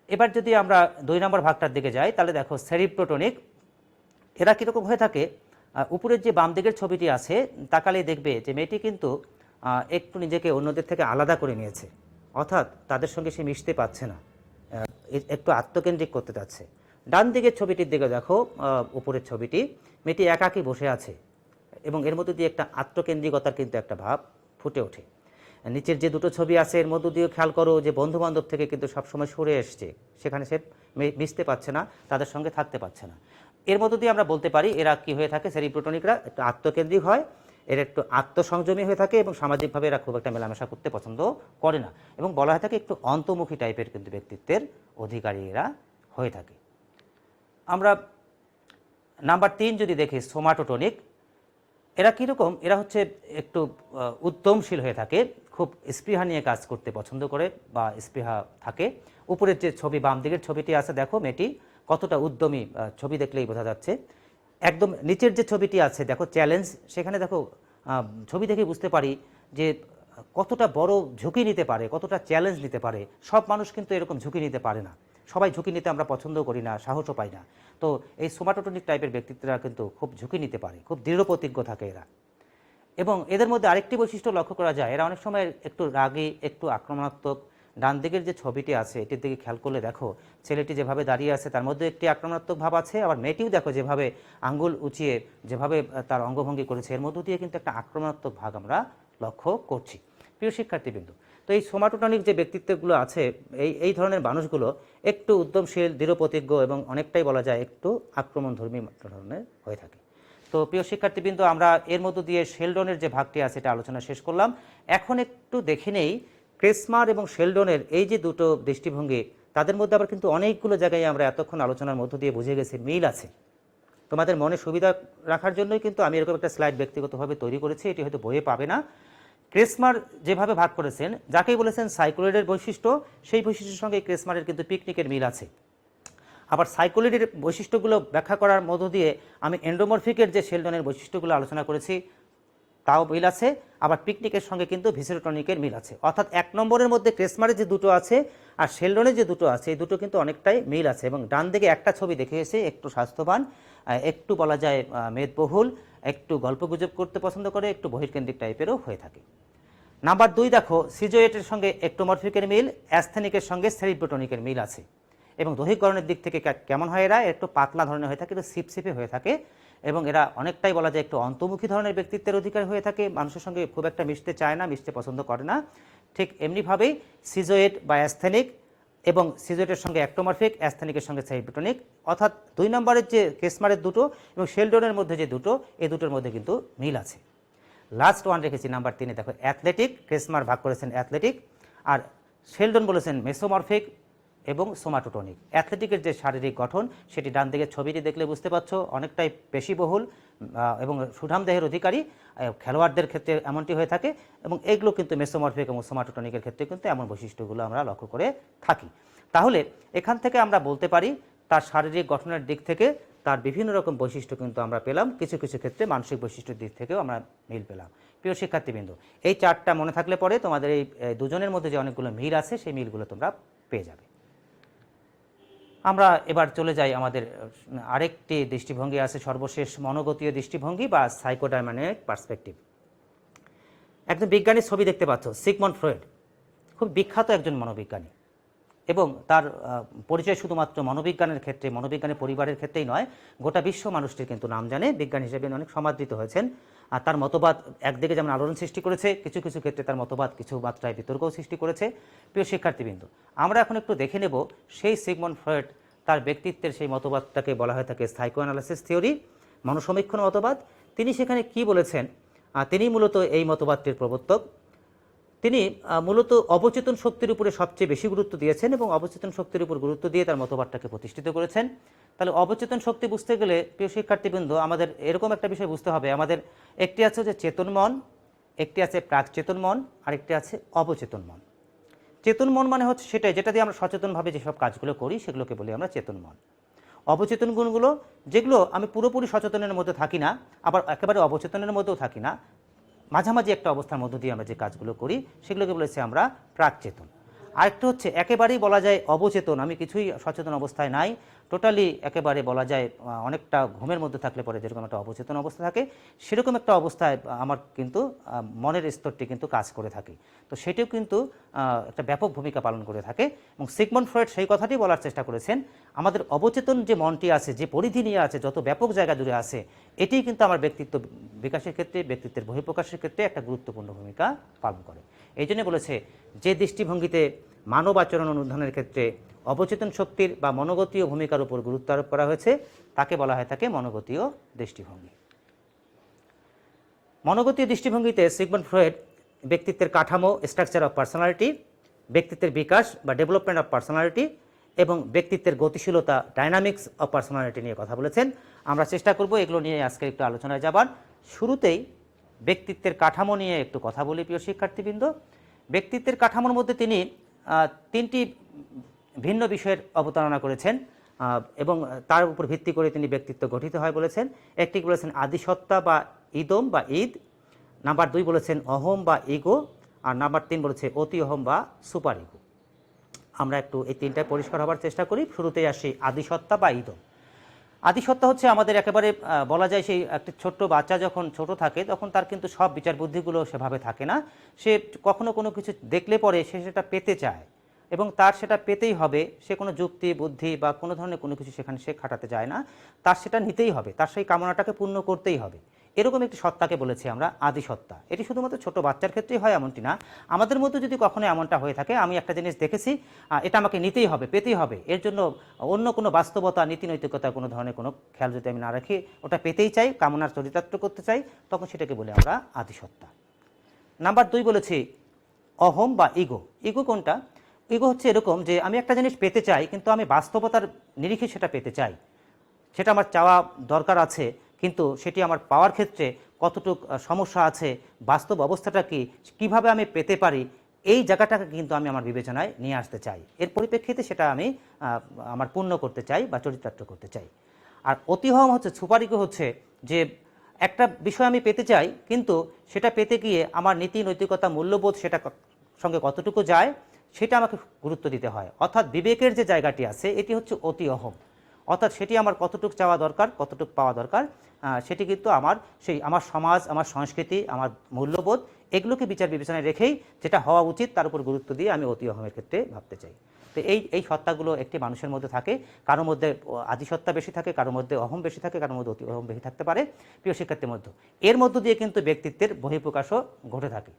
এবার যদি আমরা 2 নম্বর ভাগটার দিকে যাই তাহলে দেখো সেরিব্রোটনিক। এরা কীরকম হয়ে থাকে, উপরের যে বাম দিকের ছবিটি আছে তাকালেই দেখবে যে মেয়েটি কিন্তু একটু নিজেকে অন্যদের থেকে আলাদা করে নিয়েছে, অর্থাৎ তাদের সঙ্গে সে মিশতে পারছে না, একটু আত্মকেন্দ্রিক করতে যাচ্ছে। ডান দিকের ছবিটির দিকে দেখো, উপরের ছবিটি, মেয়েটি একাকী বসে আছে এবং এর মধ্যে দিয়ে একটা আত্মকেন্দ্রিকতার কিন্তু একটা ভাব ফুটে ওঠে। নিচের যে দুটো ছবি আছে এর মধ্য দিয়েও খেয়াল করো যে বন্ধুবান্ধব থেকে কিন্তু সবসময় সরে এসছে, সেখানে সে মিশতে পারছে না, তাদের সঙ্গে থাকতে পারছে না। এর মধ্য দিয়ে আমরা বলতে পারি এরা কি হয়ে থাকে, সেরিব্রোটনিকরা একটু আত্মকেন্দ্রিক হয়, এর একটু আত্মসংযমী হয়ে থাকে এবং সামাজিকভাবে এরা খুব একটা মেলামেশা করতে পছন্দ করে না, এবং বলা হয়ে থাকে একটু অন্তর্মুখী টাইপের কিন্তু ব্যক্তিত্বের অধিকারী এরা হয়ে থাকে। আমরা নাম্বার 3 যদি দেখি সোমাটোটনিক, এরা কীরকম, এরা হচ্ছে একটু উদ্যমশীল হয়ে থাকে, খুব স্পৃহা নিয়ে কাজ করতে পছন্দ করে বা স্পৃহা থাকে। উপরের যে ছবি বাম দিকের ছবিটি আছে দেখো মেয়েটি কতটা উদ্যমী, ছবি দেখলেই বোঝা যাচ্ছে। একদম নিচের যে ছবিটি আছে দেখো চ্যালেঞ্জ, সেখানে দেখো ছবি দেখে বুঝতে পারি যে কতটা বড় ঝুঁকি নিতে পারে, কতটা চ্যালেঞ্জ নিতে পারে। সব মানুষ কিন্তু এরকম ঝুঁকি নিতে পারে না, সবাই ঝুঁকি নিতে আমরা পছন্দ করি না, সাহসও পাই না। তো এই সোমাটোটনিক টাইপের ব্যক্তিত্বরা কিন্তু খুব ঝুঁকি নিতে পারে, খুব দৃঢ়প্রতিজ্ঞ থাকে এরা। এবং এদের মধ্যে আরেকটি বৈশিষ্ট্য লক্ষ্য করা যায়, এরা অনেক সময় একটু রাগী, একটু আক্রমণাত্মক। ডান দিকের যে ছবিটি আছে এটির দিকে খেয়াল করলে দেখো ছেলেটি যেভাবে দাঁড়িয়ে আছে তার মধ্যে একটি আক্রমণাত্মক ভাব আছে, আবার মেয়েটিও দেখো যেভাবে আঙ্গুল উঁচিয়ে যেভাবে তার অঙ্গভঙ্গি করেছে এর মধ্য দিয়ে কিন্তু একটা আক্রমণাত্মক ভাগ আমরা লক্ষ্য করছি। প্রিয় শিক্ষার্থীবৃন্দ, তো এই সোমাটোটনিক যে ব্যক্তিত্বগুলো আছে এই ধরনের মানুষগুলো একটু উদ্যমশীল, দৃঢ়প্রতিজ্ঞ এবং অনেকটাই বলা যায় একটু আক্রমণধর্মী ধরনের হয়ে থাকে। তো প্রিয় শিক্ষার্থীবৃন্দ, আমরা এর মধ্য দিয়ে শেলডনের যে ভাগটি আছে এটা আলোচনা শেষ করলাম। এখন একটু দেখে নেই ক্রেসমার এবং শেলডনের এই যে দুটো দৃষ্টিভঙ্গি, তাদের মধ্যে আবার কিন্তু অনেকগুলো জায়গায় আমরা এতক্ষণ আলোচনার মধ্য দিয়ে বুঝে গেছি মিল আছে। তোমাদের মনে সুবিধা রাখার জন্যই কিন্তু আমি এরকম একটা স্লাইড ব্যক্তিগতভাবে তৈরি করেছি, এটি হয়তো বইয়ে পাবে না। ক্রেসমার যেভাবে ভাগ করেছেন, যাকেই বলেছেন সাইক্লোইডের বৈশিষ্ট্য, সেই বৈশিষ্ট্যের সঙ্গে ক্রেসমারের কিন্তু পিকনিকের মিল আছে। আবার সাইক্লোইডের বৈশিষ্ট্যগুলো ব্যাখ্যা করার মধ্য দিয়ে আমি এন্ডোমরফিকের যে শেলডনের বৈশিষ্ট্যগুলো আলোচনা করেছি তাও মিল আছে, আবার পিকনিকের সঙ্গে কিন্তু ভিসেরোটনিকের মিল আছে। অর্থাৎ 1 নম্বরের মধ্যে ক্রেসমারের যে দুটো আছে আর শেলডনের যে দুটো আছে এই দুটো কিন্তু অনেকটাই মিল আছে। এবং ডান দিকে একটা ছবি দেখে এসে একটু স্বাস্থ্যবান, একটু বলা যায় মেদবহুল, একটু গল্পগুজব করতে পছন্দ করে, একটু বহির্কেন্দ্রিক টাইপেরও হয়ে থাকে। নাম্বার 2 দেখো সিজোয়েটের সঙ্গে একটোমরফিকের মিল, অ্যাস্থেনিকের সঙ্গে সেরিব্রোটনিকের মিল আছে। এবং দৈহিক গঠনের দিক থেকে কেমন হয়, এরা একটু পাতলা ধরনের হয়ে থাকে, একটু সিপসিপে হয়ে থাকে, এবং এরা অনেকটাই বলা যায় একটু অন্তর্মুখী ধরনের ব্যক্তিত্বের অধিকার হয়ে থাকে, মানুষের সঙ্গে খুব একটা মিশতে চায় না, মিশতে পছন্দ করে না। ঠিক এমনিভাবেই সিজোয়েট বা অ্যাস্থেনিক এবং সিজোয়েটের সঙ্গে একটোমরফিক, অ্যাস্থেনিকের সঙ্গে সেরিব্রোটনিক, অর্থাৎ 2 নম্বরের যে ক্রেসমারের দুটো এবং শেলডনের মধ্যে যে দুটো, এই দুটোর মধ্যে কিন্তু মিল আছে। লাস্ট ওয়ান রেখেছি নাম্বার 3-এ দেখো অ্যাথলেটিক। ক্রেসমার ভাগ করেছেন অ্যাথলেটিক, আর শেলডন বলেছেন মেসোমরফিক এবং সোমাটোটনিক। অ্যাথলেটিকের যে শারীরিক গঠন সেটি ডান দিকের ছবিটি দেখলে বুঝতে পারছো, অনেকটাই পেশিবহুল এবং সুঠাম দেহের অধিকারী, খেলোয়াড়দের ক্ষেত্রে এমনটি হয়ে থাকে। এবং এইগুলো কিন্তু মেসোমরফিক এবং সোমাটোটনিকের ক্ষেত্রে কিন্তু এমন বৈশিষ্ট্যগুলো আমরা লক্ষ্য করে থাকি। তাহলে এখান থেকে আমরা বলতে পারি তার শারীরিক গঠনের দিক থেকে তার বিভিন্ন রকম বৈশিষ্ট্য কিন্তু আমরা পেলাম, কিছু কিছু ক্ষেত্রে মানসিক বৈশিষ্ট্যের দিক থেকেও আমরা মিল পেলাম। প্রিয় শিক্ষার্থীবৃন্দ, এই চারটা মনে থাকলে পরে তোমাদের এই দুজনের মধ্যে যে অনেকগুলো মিল আছে সেই মিলগুলো তোমরা পেয়ে যাবে। আমরা এবার চলে যাই, আমাদের আরেকটি দৃষ্টিভঙ্গি আছে সর্বশেষ, মনোগতীয় দৃষ্টিভঙ্গি বা সাইকোডাইনামিক পার্সপেক্টিভ। একজন বিজ্ঞানীর ছবি দেখতে পাচ্ছ, সিগমন্ড ফ্রয়েড, খুব বিখ্যাত একজন মনোবিজ্ঞানী। এবং তার পরিচয় শুধুমাত্র মনোবিজ্ঞানের ক্ষেত্রে, মনোবিজ্ঞানের পরিবারের ক্ষেত্রেই নয়, গোটা বিশ্ব মানুষটির কিন্তু নাম জানে, বিজ্ঞান হিসেবে অনেক সমাদৃত হয়েছেন। আর তার মতবাদ একদিকে যেমন আলোড়ন সৃষ্টি করেছে, কিছু কিছু ক্ষেত্রে তার মতবাদ কিছু মাত্রায় বিতর্কও সৃষ্টি করেছে। প্রিয় শিক্ষার্থীবৃন্দ, আমরা এখন একটু দেখে নেব সেই সিগমন্ড ফ্রয়েড, তার ব্যক্তিত্বের সেই মতবাদটাকে বলা হয়ে থাকে সাইকোঅ্যানালাইসিস থিওরি, মনোসমীক্ষণ মতবাদ। তিনি সেখানে কি বলেছেন? তিনি মূলত এই মতবাদটির প্রবর্তক। তিনি মূলত অবচেতন শক্তির উপরে সবচেয়ে বেশি গুরুত্ব দিয়েছেন এবং অবচেতন শক্তির উপর গুরুত্ব দিয়ে তার মতবাদটাকে প্রতিষ্ঠিত করেছেন। তাহলে অবচেতন শক্তি বুঝতে গেলে প্রিয় শিক্ষার্থীবৃন্দ আমাদের এরকম একটা বিষয় বুঝতে হবে, আমাদের একটি আছে যে চেতন মন, একটি আছে প্রাক চেতন মন, আরেকটি আছে অবচেতন মন। চেতন মন মানে হচ্ছে সেটাই যেটা দিয়ে আমরা সচেতনভাবে যেসব কাজগুলো করি সেগুলোকে বলি আমরা চেতন মন। অবচেতন গুণগুলো যেগুলো আমি পুরোপুরি সচেতনের মধ্যে থাকি না, আবার একেবারে অবচেতনের মধ্যেও থাকি না, মাঝামাঝি একটা অবস্থার মধ্য দিয়ে আমরা যে কাজগুলো করি সেগুলোকে বলেছি আমরা প্রাকচেতন। আরেকটা হচ্ছে একেবারেই বলা যায় অবচেতন, আমি কিছুই সচেতন অবস্থায় নাই, টোটালি একেবারে বলা যায় অনেকটা ঘুমের মধ্যে থাকলে পরে যেরকম একটা অবচেতন অবস্থা থাকে সেরকম একটা অবস্থায় আমার কিন্তু মনের স্তরটি কিন্তু কাজ করে থাকে। তো সেটিও কিন্তু একটা ব্যাপক ভূমিকা পালন করে থাকে। এবং সিগমন্ড ফ্রয়েড সেই কথাটি বলার চেষ্টা করেছেন, আমাদের অবচেতন যে মনটি আছে, যে পরিধি নিয়ে আছে, যত ব্যাপক জায়গা জুড়ে আছে, এটিই কিন্তু আমার ব্যক্তিত্ব বিকাশের ক্ষেত্রে, ব্যক্তিত্বের বহিঃপ্রকাশের ক্ষেত্রে একটা গুরুত্বপূর্ণ ভূমিকা পালন করে। এই জন্য বলেছে যে দৃষ্টিভঙ্গিতে মানব আচরণ অনুধানের ক্ষেত্রে অবচেতন শক্তির বা মনোগতীয় ভূমিকার উপর গুরুত্ব আরোপ করা হয়েছে, তাকে বলা হয়ে থাকে মনোগতীয় দৃষ্টিভঙ্গি। মনোগতীয় দৃষ্টিভঙ্গিতে সিগমন্ড ফ্রয়েড ব্যক্তিত্বের কাঠামো, স্ট্রাকচার অফ পার্সোনালিটি, ব্যক্তিত্বের বিকাশ বা ডেভেলপমেন্ট অফ পার্সোনালিটি এবং ব্যক্তিত্বের গতিশীলতা, ডাইনামিক্স অফ পার্সোনালিটি নিয়ে কথা বলেছেন। আমরা চেষ্টা করব এগুলো নিয়ে আজকে একটু আলোচনায় যাবার। শুরুতেই ব্যক্তিত্বের কাঠামো নিয়ে একটু কথা বলি প্রিয় শিক্ষার্থীবৃন্দ। ব্যক্তিত্বের কাঠামোর মধ্যে তিনি তিনটি ভিন্ন বিষয়ের অবতারণা করেছেন এবং তার উপর ভিত্তি করে তিনি ব্যক্তিত্ব গঠিত হয় বলেছেন। একটি বলেছেন আদিসত্তা বা ইদম বা ঈদ, নাম্বার 2 বলেছেন অহম বা ইগো, আর নাম্বার 3 বলেছে অতি অহম বা সুপার ইগো। আমরা একটু এই তিনটায় পরিষ্কার হবার চেষ্টা করি। শুরুতেই আসি আদিসত্তা বা ইদম। আদিসত্তা হচ্ছে আমাদের একেবারে বলা যায় সেই একটা ছোট্ট বাচ্চা যখন ছোট থাকে তখন তার কিন্তু সব বিচার বুদ্ধিগুলো সেভাবে থাকে না, সে কখনো কোনো কিছু দেখলে পরে সে সেটা পেতে চায় এবং তার সেটা পেতেই হবে, সে কোনো যুক্তি বুদ্ধি বা কোনো ধরনের কোনো কিছু সেখানে সে খাটাতে যায় না, তার সেটা নিতেই হবে, তার সেই কামনাটাকে পূর্ণ করতেই হবে। এরকম একটি সত্তাকে বলেছি আমরা আদিসত্তা। এটি শুধুমাত্র ছোট বাচ্চার ক্ষেত্রেই হয় এমনটি না, আমাদের মধ্যে যদি কখনো এমনটা হয়ে থাকে, আমি একটা জিনিস দেখেছি এটা আমাকে নিতেই হবে, পেতেই হবে, এর জন্য অন্য কোনো বাস্তবতা নীতি নৈতিকতা কোনো ধরনের কোনো খেয়াল যদি আমি না রাখি, ওটা পেতেই চাই, কামনার চরিতার্থ করতে চাই, তখন সেটাকে বলি আমরা আদিসত্তা। নাম্বার 2 বলেছি অহম বা ইগো। ইগো কোনটা? ইগো হচ্ছে এরকম যে আমি একটা জিনিস পেতে চাই কিন্তু আমি বাস্তবতার নিরিখে সেটা পেতে চাই, সেটা আমার চাওয়া দরকার আছে, কিন্তু সেটি আমার পাওয়ার ক্ষেত্রে কতটুকু সমস্যা আছে, বাস্তব অবস্থাটা কি, কীভাবে আমি পেতে পারি, এই জায়গাটাকে কিন্তু আমি আমার বিবেচনায় নিয়ে আসতে চাই, এর পরিপ্রেক্ষিতে সেটা আমি আমার পূর্ণ করতে চাই বা চরিতার্থ করতে চাই। আর অতিহম হচ্ছে সুপার ইগো, হচ্ছে যে একটা বিষয় আমি পেতে চাই কিন্তু সেটা পেতে গিয়ে আমার নীতি নৈতিকতা মূল্যবোধ সেটা সঙ্গে কতটুকু যায় সেটা আমাকে গুরুত্ব দিতে হয়, অর্থাৎ বিবেকের যে জায়গাটি আছে এটি হচ্ছে অতি অহম, অর্থাৎ সেটি আমার কতটুকু চাওয়া দরকার, কতটুকু পাওয়া দরকার, সেটি কিন্তু আমার সমাজ, আমার সংস্কৃতি, আমার মূল্যবোধ এগুলোকে বিচার বিবেচনায় রেখেই যেটা হওয়া উচিত তার উপর গুরুত্ব দিয়ে আমি অতি অহমের ক্ষেত্রে ভাবতে চাই। তো এই সত্তাগুলো একটি মানুষের মধ্যে থাকে, কারোর মধ্যে আদিসত্তা বেশি থাকে, কারোর মধ্যে অহম বেশি থাকে, কারোর মধ্যে অতি অহম বেশি থাকতে পারে প্রিয় শিক্ষার্থীর মধ্যে। এর মধ্য দিয়ে কিন্তু ব্যক্তিত্বের বহিঃপ্রকাশও ঘটে থাকে।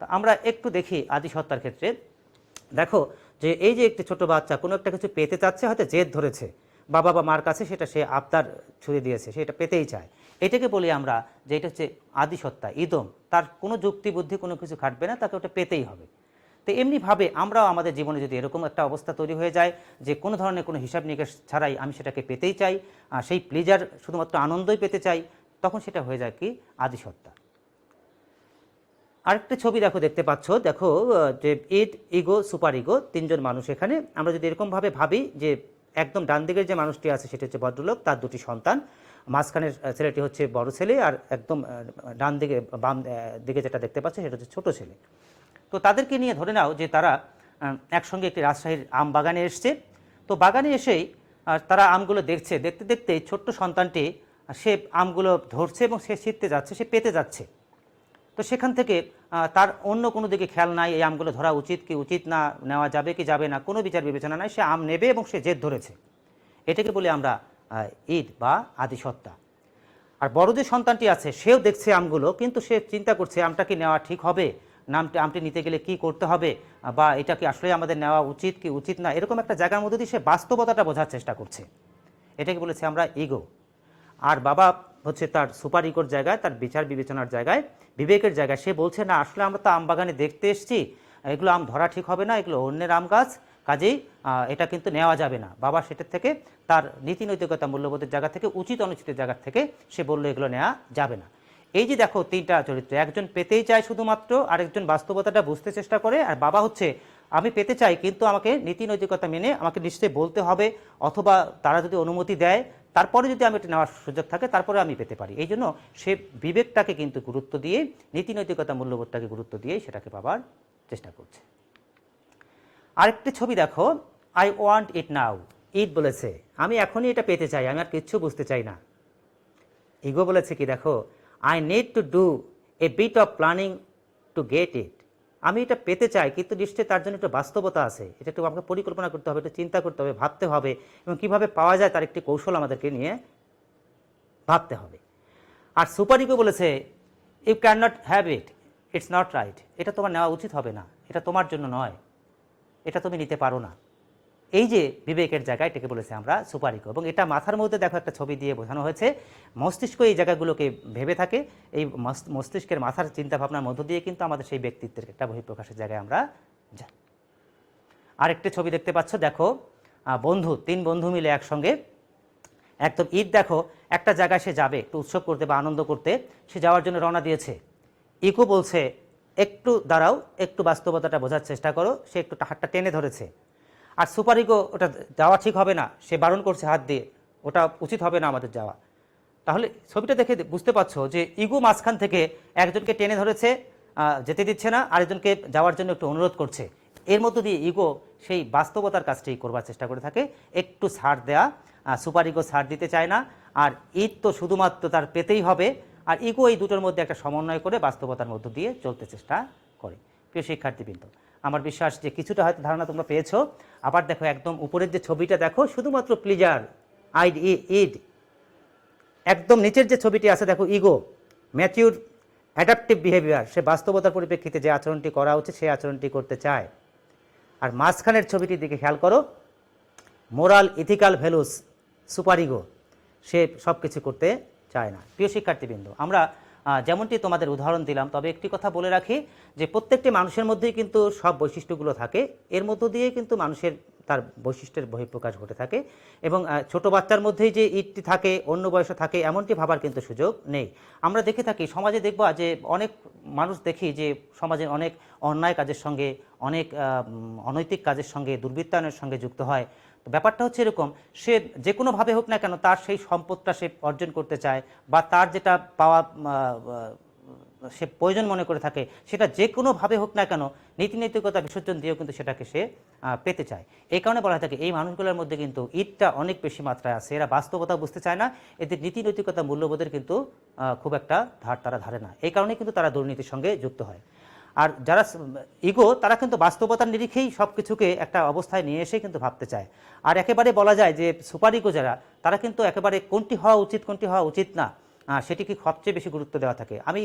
তো আমরা একটু দেখি আদিসত্তার ক্ষেত্রে। দেখো যে এই যে একটি ছোট বাচ্চা কোনো একটা কিছু পেতে চাচ্ছে, হয়তো জেদ ধরেছে বাবা বা মার কাছে, সেটা সে আবদার ছুঁয়ে দিয়েছে, সেটা পেতেই চায়, এটাকে বলি আমরা যে এটা হচ্ছে আদিসত্তা ইদম, তার কোনো যুক্তি বুদ্ধি কোনো কিছু খাটবে না, তাকে ওটা পেতেই হবে। তো এমনিভাবে আমরাও আমাদের জীবনে যদি এরকম একটা অবস্থা তৈরি হয়ে যায় যে কোনো ধরনের কোনো হিসাব নিকাশ ছাড়াই আমি সেটাকে পেতেই চাই, সেই প্লেজার শুধুমাত্র আনন্দই পেতে চাই, তখন সেটা হয়ে যায় কি আদিসত্তা। আরেকটা ছবি দেখতে পাচ্ছ, দেখো যে ইড, ইগো, সুপার ইগো, তিনজন মানুষ এখানে। আমরা যদি এরকমভাবে ভাবি যে একদম ডান দিকের যে মানুষটি আছে সেটা হচ্ছে ভদ্রলোক, তার দুটি সন্তান, মাঝখানের ছেলেটি হচ্ছে বড় ছেলে, আর একদম ডান দিকে বাম দিকে যেটা দেখতে পাচ্ছে সেটা হচ্ছে ছোট ছেলে। তো তাদেরকে নিয়ে ধরে নাও যে তারা একসঙ্গে একটি রাজশাহীর আম বাগানে এসছে। তো বাগানে এসেই তারা আমগুলো দেখছে, দেখতে দেখতে ছোট্ট সন্তানটি সে আমগুলো ধরছে এবং সে ছিঁড়তে যাচ্ছে, সে পেতে যাচ্ছে। তো সেখান থেকে তার অন্য কোনো দিকে খেয়াল নাই, এই আমগুলো ধরা উচিত কি উচিত না, নেওয়া যাবে কি যাবে না, কোনো বিচার বিবেচনা নাই, সে আম নেবে এবং সে জেদ ধরেছে। এটাকে বলি আমরা ঈদ বা আদিসত্তা। আর বড় যে সন্তানটি আছে সেও দেখছে আমগুলো, কিন্তু সে চিন্তা করছে আমটা কি নেওয়া ঠিক হবে, আমটি নিতে গেলে কি করতে হবে, বা এটা কি আসলে আমাদের নেওয়া উচিত কি উচিত না, এরকম একটা জায়গার মধ্যে দিয়ে সে বাস্তবতাটা বোঝার চেষ্টা করছে। এটাকে বলেছে আমরা ইগো। আর বাবা হচ্ছে তার সুপার ইগোর জায়গায়, তার বিচার বিবেচনার জায়গায়, বিবেকের জায়গায় সে বলছে না আসলে আমরা তো আম বাগানে দেখতে এসেছি, এগুলো আম ধরা ঠিক হবে না, এগুলো অন্যের আম গাছ, কাজেই এটা কিন্তু নেওয়া যাবে না। বাবা সেটার থেকে তার নীতি নৈতিকতা মূল্যবোধের জায়গা থেকে, উচিত অনুচিতের জায়গা থেকে সে বললো এগুলো নেওয়া যাবে না। এই যে দেখো তিনটা চরিত্র, একজন পেতেই চায় শুধুমাত্র, আরেকজন বাস্তবতাটা বুঝতে চেষ্টা করে, আর বাবা হচ্ছে আমি পেতে চাই কিন্তু আমাকে নীতি নৈতিকতা মেনে আমাকে নিশ্চয়ই বলতে হবে, অথবা তারা যদি অনুমতি দেয় তারপরে যদি আমি এটা নেওয়ার সুযোগ থাকে তারপরে আমি পেতে পারি। এই জন্য সে বিবেকটাকে কিন্তু গুরুত্ব দিয়ে, নীতি নৈতিকতা মূল্যবোধটাকে গুরুত্ব দিয়ে সেটাকে পাবার চেষ্টা করছে। আরেকটি ছবি দেখো, আই ওয়ান্ট ইট নাও। ইট বলেছে আমি এখনই এটা পেতে চাই, আমি আর কিচ্ছু বুঝতে চাই না। ইগো বলেছে কি দেখো, I need to do a bit of planning to get it. আমি এটা পেতে চাই কিন্তু নিশ্চয়ই তার জন্য একটু বাস্তবতা আছে, এটা একটু আমাকে পরিকল্পনা করতে হবে, একটু চিন্তা করতে হবে, ভাবতে হবে, এবং কীভাবে পাওয়া যায় তার একটি কৌশল আমাদেরকে নিয়ে ভাবতে হবে। আর সুপার ইগো বলেছে you can not have it, it's not right. এটা তোমার নেওয়া উচিত হবে না, এটা তোমার জন্য নয়, এটা তুমি নিতে পারো না। এই যে বিবেকের জায়গা, এটাকে বলেছে আমরা সুপার ইগো। এবং এটা মাথার মধ্যে দেখো একটা ছবি দিয়ে বোঝানো হয়েছে, মস্তিষ্ক এই জায়গাগুলোকে ভেবে থাকে, এই মস্তিষ্কের মাথার চিন্তা ভাবনার মধ্য দিয়ে কিন্তু আমাদের সেই ব্যক্তিত্বের একটা বহিঃপ্রকাশের জায়গায় আমরা যাই। আরেকটি ছবি দেখতে পাচ্ছ, দেখো বন্ধু, তিন বন্ধু মিলে একসঙ্গে একদম ঈদ দেখো একটা জায়গায় সে যাবে একটু উৎসব করতে বা আনন্দ করতে, সে যাওয়ার জন্য রওনা দিয়েছে। ইগো বলছে একটু দাঁড়াও, একটু বাস্তবতাটা বোঝার চেষ্টা করো, সে একটু হাতটা টেনে ধরেছে। আর সুপার ইগো ওটা যাওয়া ঠিক হবে না, সে বারণ করছে হাত দিয়ে, ওটা উচিত হবে না আমাদের যাওয়া। তাহলে ছবিটা দেখে বুঝতে পারছো যে ইগো মাঝখান থেকে একজনকে টেনে ধরেছে, যেতে দিচ্ছে না, আরেকজনকে যাওয়ার জন্য একটু অনুরোধ করছে। এর মধ্য দিয়ে ইগো সেই বাস্তবতার কাজটি করবার চেষ্টা করে থাকে, একটু ছাড় দেয়া। সুপার ইগো ছাড় দিতে চায় না, আর ঈদ তো শুধুমাত্র তার পেতেই হবে, আর ইগো এই দুটোর মধ্যে একটা সমন্বয় করে বাস্তবতার মধ্য দিয়ে চলতে চেষ্টা করে। প্রিয় শিক্ষার্থীবৃন্দ, আমার বিশ্বাস যে কিছুটা হয়তো ধারণা তোমরা পেয়েছো। আবার দেখো একদম উপরের যে ছবিটা দেখো, শুধুমাত্র প্লিজার, আইড ইড। একদম নিচের যে ছবিটি আছে দেখো, ইগো, ম্যাচিউর অ্যাডাপটিভ বিহেভিয়ার, সে বাস্তবতার পরিপ্রেক্ষিতে যে আচরণটি করা উচিত সেই আচরণটি করতে চায়। আর মাঝখানের ছবিটির দিকে খেয়াল করো, moral ethical values, super ego, সে সব কিছু করতে চায় না। প্রিয় শিক্ষার্থীবৃন্দ, আমরা যেমনটি তোমাদের উদাহরণ দিলাম, তবে একটি কথা বলে রাখি যে প্রত্যেকটি মানুষের মধ্যেই কিন্তু সব বৈশিষ্ট্যগুলো থাকে, এর মধ্য দিয়ে কিন্তু মানুষের তার বৈশিষ্ট্যের বহিঃপ্রকাশ ঘটে থাকে। এবং ছোট বাচ্চার মধ্যেই যে ঈদটি থাকে অন্য বয়সে থাকে এমনটি ভাবার কিন্তু সুযোগ নেই। আমরা দেখে থাকি সমাজে, দেখবা যে অনেক মানুষ দেখি যে সমাজের অনেক অন্যায় কাজের সঙ্গে, অনেক অনৈতিক কাজের সঙ্গে, দুর্বৃত্তায়নের সঙ্গে যুক্ত হয়। তো ব্যাপারটা হচ্ছে এরকম, সে যে কোনোভাবে হোক না কেন তার সেই সম্পদটা সে অর্জন করতে চায়, বা তার যেটা পাওয়া সে প্রয়োজন মনে করে থাকে, সেটা যে কোনোভাবে হোক না কেন নীতি নৈতিকতা বিসর্জন দিয়েও কিন্তু সেটাকে সে পেতে চায়। এই কারণে বলা থাকে এই মানুষগুলোর মধ্যে কিন্তু ঈদটা অনেক বেশি মাত্রায় আছে, এরা বাস্তবতা বুঝতে চায় না, এদের নীতি নৈতিকতা মূল্যবোধের কিন্তু খুব একটা তারা ধারে না। এই কারণে কিন্তু তারা দুর্নীতির সঙ্গে যুক্ত হয়। আর যারা ইগো, তারা কিন্তু বাস্তবতার নিরিখেই সব কিছুকে একটা অবস্থায় নিয়ে এসে কিন্তু ভাবতে চায়। আর একেবারে বলা যায় যে সুপার ইগো যারা, তারা কিন্তু একেবারে কোনটি হওয়া উচিত কোনটি হওয়া উচিত না সেটিকে সবচেয়ে বেশি গুরুত্ব দেওয়া থাকে। আমি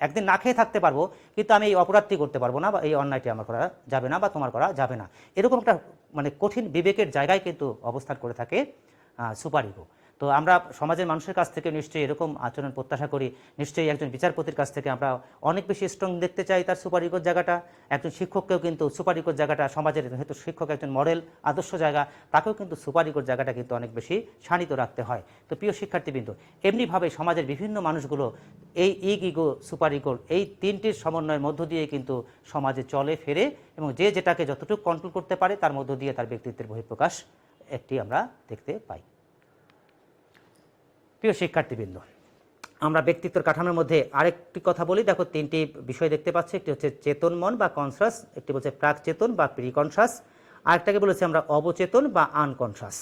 একদিন না খেয়ে থাকতে পারবো, কিন্তু আমি এই অপরাধটি করতে পারবো না, বা এই অন্যায়টি আমার করা যাবে না, বা তোমার করা যাবে না, এরকম একটা মানে কঠিন বিবেকের জায়গায় কিন্তু অবস্থান করে থাকে সুপার ইগো। তো আমরা সমাজের মানুষের কাছ থেকে নিশ্চয়ই এরকম আচরণ প্রত্যাশা করি। নিশ্চয়ই একজন বিচারপতির কাছ থেকে আমরা অনেক বেশি স্ট্রং দেখতে চাই তার সুপার ইগোর জায়গাটা। একজন শিক্ষককেও কিন্তু সুপার ইগোর জায়গাটা, সমাজের যেহেতু শিক্ষক একজন মডেল আদর্শ জায়গা, তাকেও কিন্তু সুপার ইগোর জায়গাটা কিন্তু অনেক বেশি শানিত রাখতে হয়। তো প্রিয় শিক্ষার্থীবৃন্দ, এমনিভাবে সমাজের বিভিন্ন মানুষগুলো এই ইগো, সুপার ইগোর এই তিনটির সমন্বয়ের মধ্য দিয়ে কিন্তু সমাজে চলে ফেরে, এবং যে যেটাকে যতটুকু কন্ট্রোল করতে পারে তার মধ্য দিয়ে তার ব্যক্তিত্বের বহিঃপ্রকাশ একটি আমরা দেখতে পাই। প্রিয় শিক্ষার্থীবৃন্দ, আমরা ব্যক্তিত্বের কাঠামোর মধ্যে আরেকটি কথা বলি। দেখো তিনটি বিষয় দেখতে পাচ্ছি, একটি হচ্ছে চেতন মন বা কনসাস, একটি বলছে প্রাক চেতন বা প্রি কনসাস, আরেকটাকে বলেছি আমরা অবচেতন বা আনকনসাস।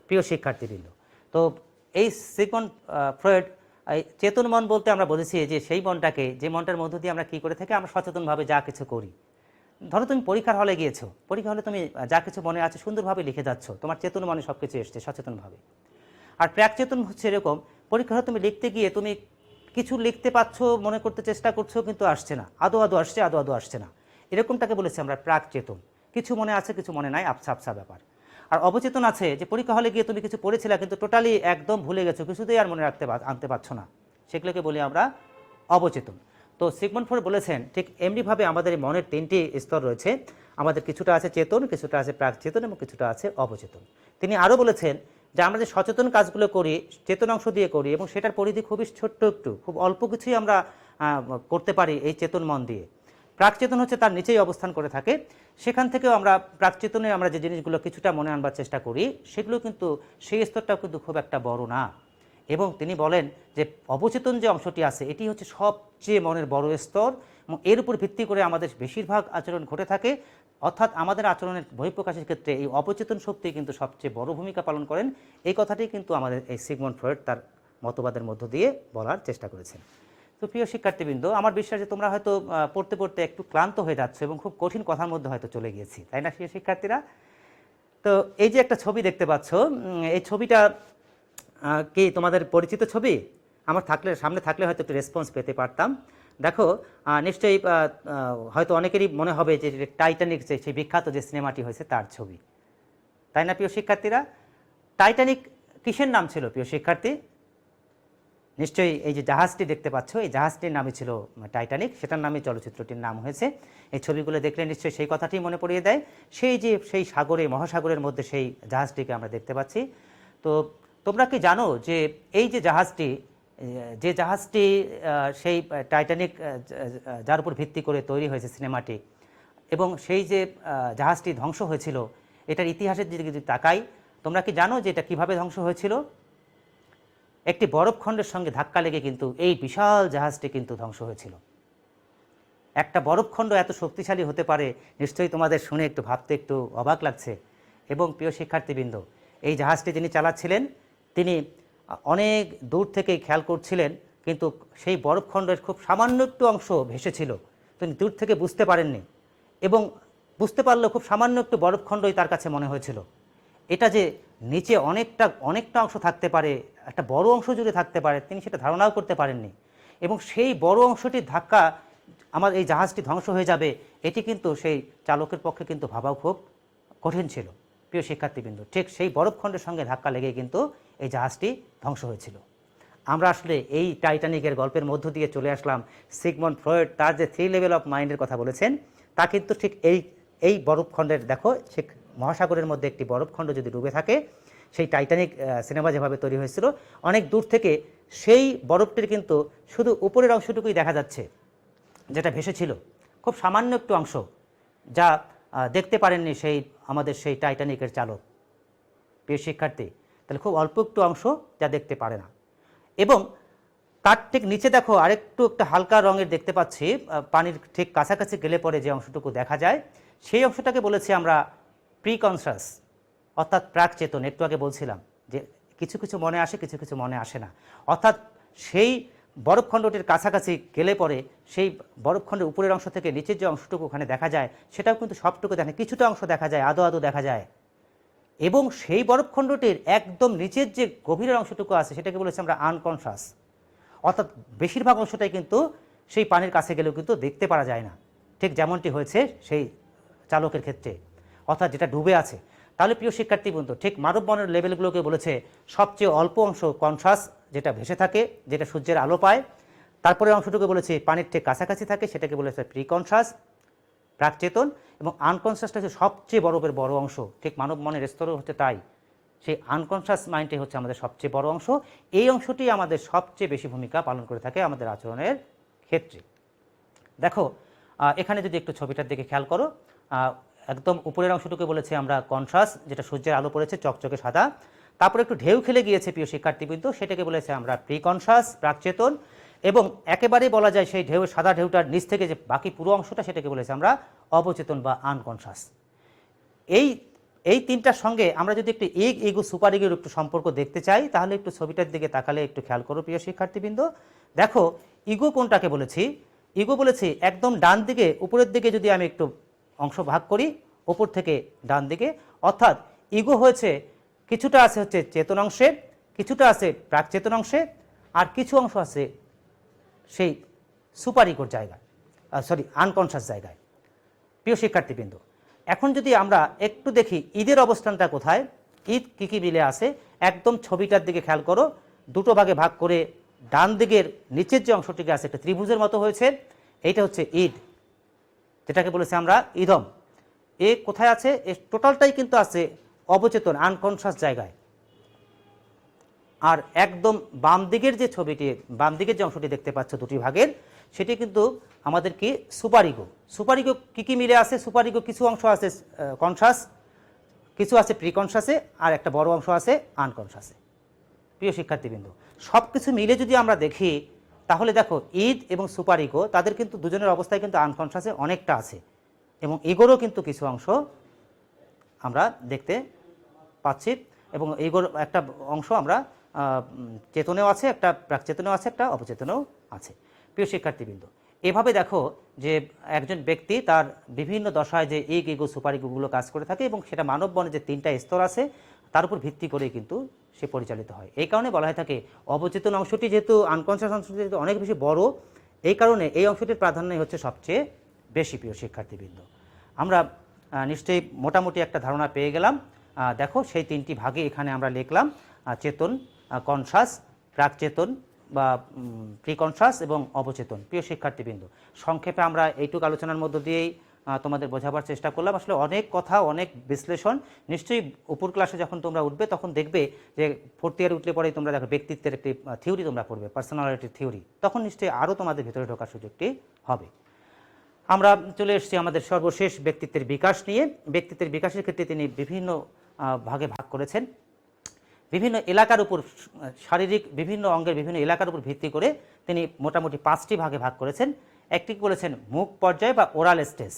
প্রিয় শিক্ষার্থীবৃন্দ, তো এই সিগমন্ড ফ্রয়েড এই চেতন মন বলতে আমরা বলেছি যে সেই মনটাকে, যে মনটার মধ্য দিয়ে আমরা কী করে থাকি, আমরা সচেতনভাবে যা কিছু করি। ধরো তুমি পরীক্ষার হলে গিয়েছো, পরীক্ষা হলে তুমি যা কিছু মনে আছে সুন্দরভাবে লিখে যাচ্ছ, তোমার চেতন মনে সব কিছু এসছে সচেতনভাবে। আর প্রাক চেতন হচ্ছে এরকম, পরীক্ষা হলে তুমি লিখতে গিয়ে তুমি কিছু লিখতে পারছো, মনে করতে চেষ্টা করছো, কিন্তু আসছে না, আদো আদো আসছে, আদো আদো আসছে না, এরকমটাকে বলেছি আমরা প্রাক চেতন। কিছু মনে আছে, কিছু মনে নাই, আবছা আবছা ব্যাপার। আর অবচেতন আছে যে পরীক্ষা হলে গিয়ে তুমি কিছু পড়েছিলে কিন্তু টোটালি একদম ভুলে গেছো, কিছুতেই আর মনে আনতে পারছো না, সেগুলোকে বলি আমরা অবচেতন। তো সিগমন্ড ফ্রয়েড বলেছেন ঠিক এমনিভাবে আমাদের এই মনের 3টি স্তর রয়েছে, আমাদের কিছুটা আছে চেতন, কিছুটা আছে প্রাক চেতন এবং কিছুটা আছে অবচেতন। তিনি আরও বলেছেন যে আমরা যে সচেতন কাজগুলো করি চেতন অংশ দিয়ে করি এবং সেটার পরিধি খুবই ছোট্ট, একটু খুব অল্প কিছুই আমরা করতে পারি এই চেতন মন দিয়ে। প্রাকচেতন হচ্ছে তার নিচেই অবস্থান করে থাকে, সেখান থেকেও আমরা প্রাকচেতনে আমরা যে জিনিসগুলো কিছুটা মনে আনবার চেষ্টা করি সেগুলো কিন্তু সেই স্তরটাও কিন্তু খুব একটা বড় না। এবং তিনি বলেন যে অবচেতন যে অংশটি আছে এটি হচ্ছে সবচেয়ে মনের বড় স্তর এবং এর উপর ভিত্তি করে আমাদের বেশিরভাগ আচরণ ঘটে থাকে। অর্থাৎ আমাদের আচরণের বহিঃপ্রকাশের ক্ষেত্রে এই অবচেতন শক্তি কিন্তু সবচেয়ে বড় ভূমিকা পালন করেন। এই কথাটি কিন্তু আমাদের এই সিগমন্ড ফ্রয়েড তার মতবাদের মধ্য দিয়ে বলার চেষ্টা করেছেন। তো প্রিয় শিক্ষার্থীবৃন্দ, আমার বিশ্বাস যে তোমরা হয়তো পড়তে পড়তে একটু ক্লান্ত হয়ে যাচ্ছ এবং খুব কঠিন কথার মধ্যে হয়তো চলে গিয়েছি, তাই না প্রিয় শিক্ষার্থীরা? তো এই যে একটা ছবি দেখতে পাচ্ছ, এই ছবিটা কি তোমাদের পরিচিত ছবি? আমার সামনে থাকলে হয়তো একটু রেসপন্স পেতে পারতাম। দেখো, নিশ্চয়ই হয়তো অনেকেরই মনে হবে যে টাইটানিক, সেই বিখ্যাত যে সিনেমাটি হয়েছে তার ছবি, তাই না প্রিয় শিক্ষার্থীরা? টাইটানিক কিসের নাম ছিল প্রিয় শিক্ষার্থী? নিশ্চয়ই এই যে জাহাজটি দেখতে পাচ্ছ, এই জাহাজটির নামই ছিল টাইটানিক, সেটার নামে চলচ্চিত্রটির নাম হয়েছে। এই ছবিগুলো দেখলে নিশ্চয়ই সেই কথাটি মনে পড়িয়ে দেয়, সেই সাগরে, মহাসাগরের মধ্যে সেই জাহাজটিকে আমরা দেখতে পাচ্ছি। তো তোমরা কি জানো যে এই যে জাহাজটি সেই টাইটানিক যার উপর ভিত্তি করে তৈরি হয়েছে সিনেমাটি, এবং সেই যে জাহাজটি ধ্বংস হয়েছিল, এটার ইতিহাসের দিকে যদি তাকাই, তোমরা কি জানো যে এটা কীভাবে ধ্বংস হয়েছিল? একটি বরফখণ্ডের সঙ্গে ধাক্কা লেগে কিন্তু এই বিশাল জাহাজটি কিন্তু ধ্বংস হয়েছিল। একটা বরফখণ্ড এত শক্তিশালী হতে পারে, নিশ্চয়ই তোমাদের শুনে একটু ভাবতে একটু অবাক লাগছে। এবং প্রিয় শিক্ষার্থীবৃন্দ, এই জাহাজটি যিনি চালাচ্ছিলেন তিনি অনেক দূর থেকেই খেয়াল করছিলেন, কিন্তু সেই বরফখণ্ডের খুব সামান্য একটু অংশ ভেসেছিল, তিনি দূর থেকে বুঝতে পারেননি, এবং বুঝতে পারলেও খুব সামান্য একটু বরফখণ্ডই তার কাছে মনে হয়েছিল। এটা যে নিচে অনেকটা অংশ থাকতে পারে, একটা বড় অংশ জুড়ে থাকতে পারে, তিনি সেটা ধারণাও করতে পারেননি। এবং সেই বড় অংশটির ধাক্কা আমার এই জাহাজটি ধ্বংস হয়ে যাবে, এটি কিন্তু সেই চালকের পক্ষে কিন্তু ভাবাও খুব কঠিন ছিল। প্রিয় শিক্ষার্থীবৃন্দ, ঠিক সেই বরফখণ্ডের সঙ্গে ধাক্কা লেগে কিন্তু এই জাহাজটি ধ্বংস হয়েছিল। আমরা আসলে এই টাইটানিকের গল্পের মধ্য দিয়ে চলে আসলাম সিগমন্ড ফ্রয়েড তার যে 3 লেভেল অফ মাইন্ডের কথা বলেছেন, তা কিন্তু ঠিক এই বরফখণ্ডের, দেখো সে মহাসাগরের মধ্যে একটি বরফখণ্ড যদি ডুবে থাকে, সেই টাইটানিক সিনেমা যেভাবে তৈরি হয়েছিল, অনেক দূর থেকে সেই বরফটির কিন্তু শুধু উপরের অংশটুকুই দেখা যাচ্ছে যেটা ভেসেছিল, খুব সামান্য একটু অংশ, যা দেখতে পারেননি আমাদের সেই টাইটানিকের চালক। প্রিয় শিক্ষার্থী, তাহলে খুব অল্প একটু অংশ যা দেখতে পারে না। এবং তার ঠিক নিচে দেখো আরেকটু একটা হালকা রঙের দেখতে পাচ্ছি, পানির ঠিক কাছাকাছি গেলে পরে যে অংশটুকু দেখা যায়, সেই অংশটাকে বলেছি আমরা প্রিকনসাস, অর্থাৎ প্রাক চেতন। একটু আগে বলছিলাম যে কিছু কিছু মনে আসে, কিছু কিছু মনে আসে না। অর্থাৎ সেই বরফখণ্ডটির কাছাকাছি গেলে পরে সেই বরফখণ্ডের উপরের অংশ থেকে নিচের যে অংশটুকু ওখানে দেখা যায়, সেটাও কিন্তু সবটুকু দেখে, কিছুটা অংশ দেখা যায়, আদো আদো দেখা যায়। এবং সেই বরফখণ্ডটির একদম নিচের যে গভীরের অংশটুকু আছে সেটাকে বলেছি আমরা আনকনশাস, অর্থাৎ বেশিরভাগ অংশটাই কিন্তু সেই পানির কাছে গেলেও কিন্তু দেখতে পারা যায় না, ঠিক যেমনটি হয়েছে সেই চালকের ক্ষেত্রে, অর্থাৎ যেটা ডুবে আছে। তাহলে প্রিয় শিক্ষার্থীবৃন্দ, ঠিক মানব মনের লেভেলগুলোকে বলেছে সবচেয়ে অল্প অংশ কনশাস, যেটা ভেসে থাকে, যেটা সূর্যের আলো পায়। তারপরে অংশটুকু বলেছে পানির ঠিক কাছাকাছি থাকে, সেটাকে বলেছে প্রিকনশাস, প্রাকচেতন। এবং আনকনশাসটা হচ্ছে সবচেয়ে বড় অংশ, ঠিক মানব মনের স্তরও হচ্ছে তাই। সেই আনকনশাস মাইন্ডটাই হচ্ছে আমাদের সবচেয়ে বড় অংশ। এই অংশটি আমাদের সবচেয়ে বেশি ভূমিকা পালন করে থাকে আমাদের আচরণের ক্ষেত্রে। দেখো, এখানে যদি একটু ছবিটার দিকে খেয়াল করো, একদম উপরের অংশটুকু বলেছে আমরা কনশাস, যেটা সূর্যের আলো পড়েছে চকচকে সাদা। তারপরে একটু ঢেউ খেলে গিয়েছে প্রিয় শিক্ষার্থীবৃন্দ, সেটাকে বলেছে আমরা প্রিকনশাস, প্রাকচেতন। এবং একেবারেই বলা যায় সেই সাদা ঢেউটার নিচ থেকে যে বাকি পুরো অংশটা, সেটাকে বলেছে আমরা অবচেতন বা আনকনশাস। এই এই তিনটার সঙ্গে আমরা যদি একটু ইগো সুপার ইগোর একটু সম্পর্ক দেখতে চাই তাহলে একটু ছবিটার দিকে তাকালে একটু খেয়াল করো প্রিয় শিক্ষার্থীবৃন্দ। দেখো ইগো কোনটাকে বলেছি, ইগো বলেছি একদম ডান দিকে উপরের দিকে যদি আমি একটু অংশ ভাগ করি উপর থেকে ডান দিকে, অর্থাৎ ইগো হয়েছে কিছুটা আছে হচ্ছে চেতন অংশে, কিছুটা আছে প্রাক চেতন অংশে, আর কিছু অংশ আছে সেই সুপার ইগোর জায়গায়, আনকনশাস জায়গায়। প্রিয় শিক্ষার্থীবৃন্দ, এখন যদি আমরা একটু দেখি ঈদের অবস্থানটা কোথায়, ঈদ কী কী মিলে আছে, একদম ছবিটার দিকে খেয়াল করো, দুটো ভাগে ভাগ করে ডান দিকের নিচের যে অংশটিকে আছে একটা ত্রিভুজের মতো হয়েছে, এইটা হচ্ছে ঈদ, যেটাকে বলেছি আমরা ইদম। এ কোথায় আছে, এ টোটালটাই কিন্তু আছে অবচেতন আনকনশাস জায়গায়। আর একদম বাম দিকের যে ছবিটি, বাম দিকের যে অংশটি দেখতে পাচ্ছ দুটি ভাগের, সেটি কিন্তু আমাদের কি সুপার ইগো। সুপার ইগো কী কী মিলে আছে, সুপার ইগো কিছু অংশ আছে কনশাস, কিছু আছে প্রিকনশাসে, আর একটা বড় অংশ আছে আনকনশাসে। প্রিয় শিক্ষার্থীবৃন্দ, সব কিছু মিলে যদি আমরা দেখি তাহলে দেখো ঈদ এবং সুপার ইগো তাদের কিন্তু দুজনের অবস্থায় কিন্তু আনকনশাসে অনেকটা আছে, এবং ইগোরও কিন্তু কিছু অংশ আমরা দেখতে পাচ্ছি, এবং ইগোর একটা অংশ আমরা চেতনেও আছে, একটা প্রাকচেতনেও আছে, একটা অবচেতনেও আছে। প্রিয় শিক্ষার্থীবৃন্দ, এভাবে দেখো যে একজন ব্যক্তি তার বিভিন্ন দশায় যে ইগো সুপার ইগোগুলো কাজ করে থাকে, এবং সেটা মানব বনে যে তিনটা স্তর আছে তার উপর ভিত্তি করে কিন্তু সে পরিচালিত হয়। এই কারণে বলা হয়ে থাকে অবচেতন অংশটি যেহেতু আনকনশাস অংশটি যেহেতু অনেক বেশি বড়, এই কারণে এই অংশটির প্রাধান্যই হচ্ছে সবচেয়ে বেশি। প্রিয় শিক্ষার্থীবৃন্দ, আমরা নিশ্চয়ই মোটামুটি একটা ধারণা পেয়ে গেলাম। দেখো সেই তিনটি ভাগে এখানে আমরা লিখলাম, চেতন, কনশাস, প্রাকচেতন বা প্রিকনশাস এবং অবচেতন। প্রিয় শিক্ষার্থীবৃন্দ, সংক্ষেপে আমরা এইটুকু আলোচনার মধ্য দিয়েই তোমাদের বোঝাবার চেষ্টা করলাম। আসলে অনেক কথা, অনেক বিশ্লেষণ। নিশ্চয়ই উপর ক্লাসে যখন তোমরা উঠবে তখন দেখবে যে ফোর্থ ইয়ারে উঠলে পরেই তোমরা দেখো ব্যক্তিত্বের একটি থিওরি তোমরা পড়বে, পার্সোনালিটির থিওরি, তখন নিশ্চয়ই আরও তোমাদের ভিতরে ঢোকার সুযোগটি হবে। আমরা চলে এসেছি আমাদের সর্বশেষ ব্যক্তিত্বের বিকাশ নিয়ে। ব্যক্তিত্বের বিকাশের ক্ষেত্রে তিনি বিভিন্ন ভাগে ভাগ করেছেন, বিভিন্ন এলাকার উপর, শারীরিক বিভিন্ন অঙ্গের বিভিন্ন এলাকার উপর ভিত্তি করে তিনি মোটামুটি 5টি ভাগে ভাগ করেছেন। একটি বলেছেন মুখ পর্যায় বা ওরাল স্টেজ,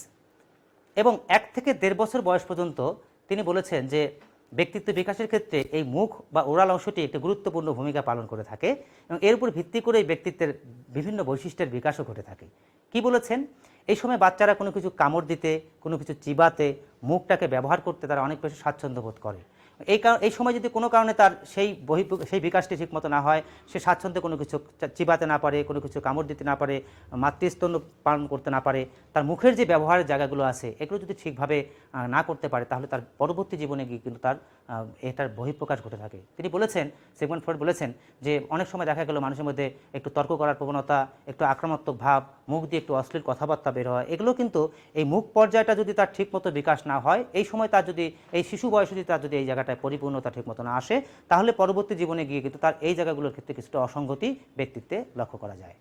এবং 1 থেকে 1.5 বছর বয়স পর্যন্ত তিনি বলেছেন যে ব্যক্তিত্ব বিকাশের ক্ষেত্রে এই মুখ বা ওরাল অংশটি একটি গুরুত্বপূর্ণ ভূমিকা পালন করে থাকে, এবং এর উপর ভিত্তি করে ব্যক্তিত্বের বিভিন্ন বৈশিষ্ট্যের বিকাশও ঘটে থাকে। কি বলেছেন, এই সময় বাচ্চারা কোনো কিছু কামড় দিতে, কোনো কিছু চিবাতে, মুখটাকে ব্যবহার করতে তারা অনেক বেশি স্বাচ্ছন্দ্য বোধ করে। এই সময় যদি কোনো কারণে তার সেই বিকাশটি ঠিকমতো না হয়, সে স্বাচ্ছন্দ্যে কোনো কিছু চিবাতে না পারে, কোনো কিছু কামড় দিতে না পারে, মাতৃস্তন্য পালন করতে না পারে, তার মুখের যে ব্যবহারের জায়গাগুলো আছে এগুলো যদি ঠিকভাবে না করতে পারে, তাহলে তার পরবর্তী জীবনে গিয়ে কিন্তু তার এটার বহিঃপ্রকাশ ঘটে থাকে। তিনি বলেছেন, সিগমন্ড ফ্রয়েড বলেছেন যে অনেক সময় দেখা গেল মানুষের মধ্যে একটু তর্ক করার প্রবণতা, একটু আক্রমণাত্মক ভাব, মুখ দিয়ে একটু অশ্লীল কথাবার্তা বের হয়, এগুলো কিন্তু এই মুখ পর্যায়টা যদি তার ঠিকমতো বিকাশ না হয়, এই সময় তার যদি এই শিশু বয়সে যদি তার যদি এই জায়গাটায় পরিপূর্ণতা ঠিকমতো না আসে, তাহলে পরবর্তী জীবনে গিয়ে কিন্তু তার এই জায়গাগুলোর ক্ষেত্রে কিছুটা অসঙ্গতি ব্যক্তিত্বে লক্ষ্য করা যায়।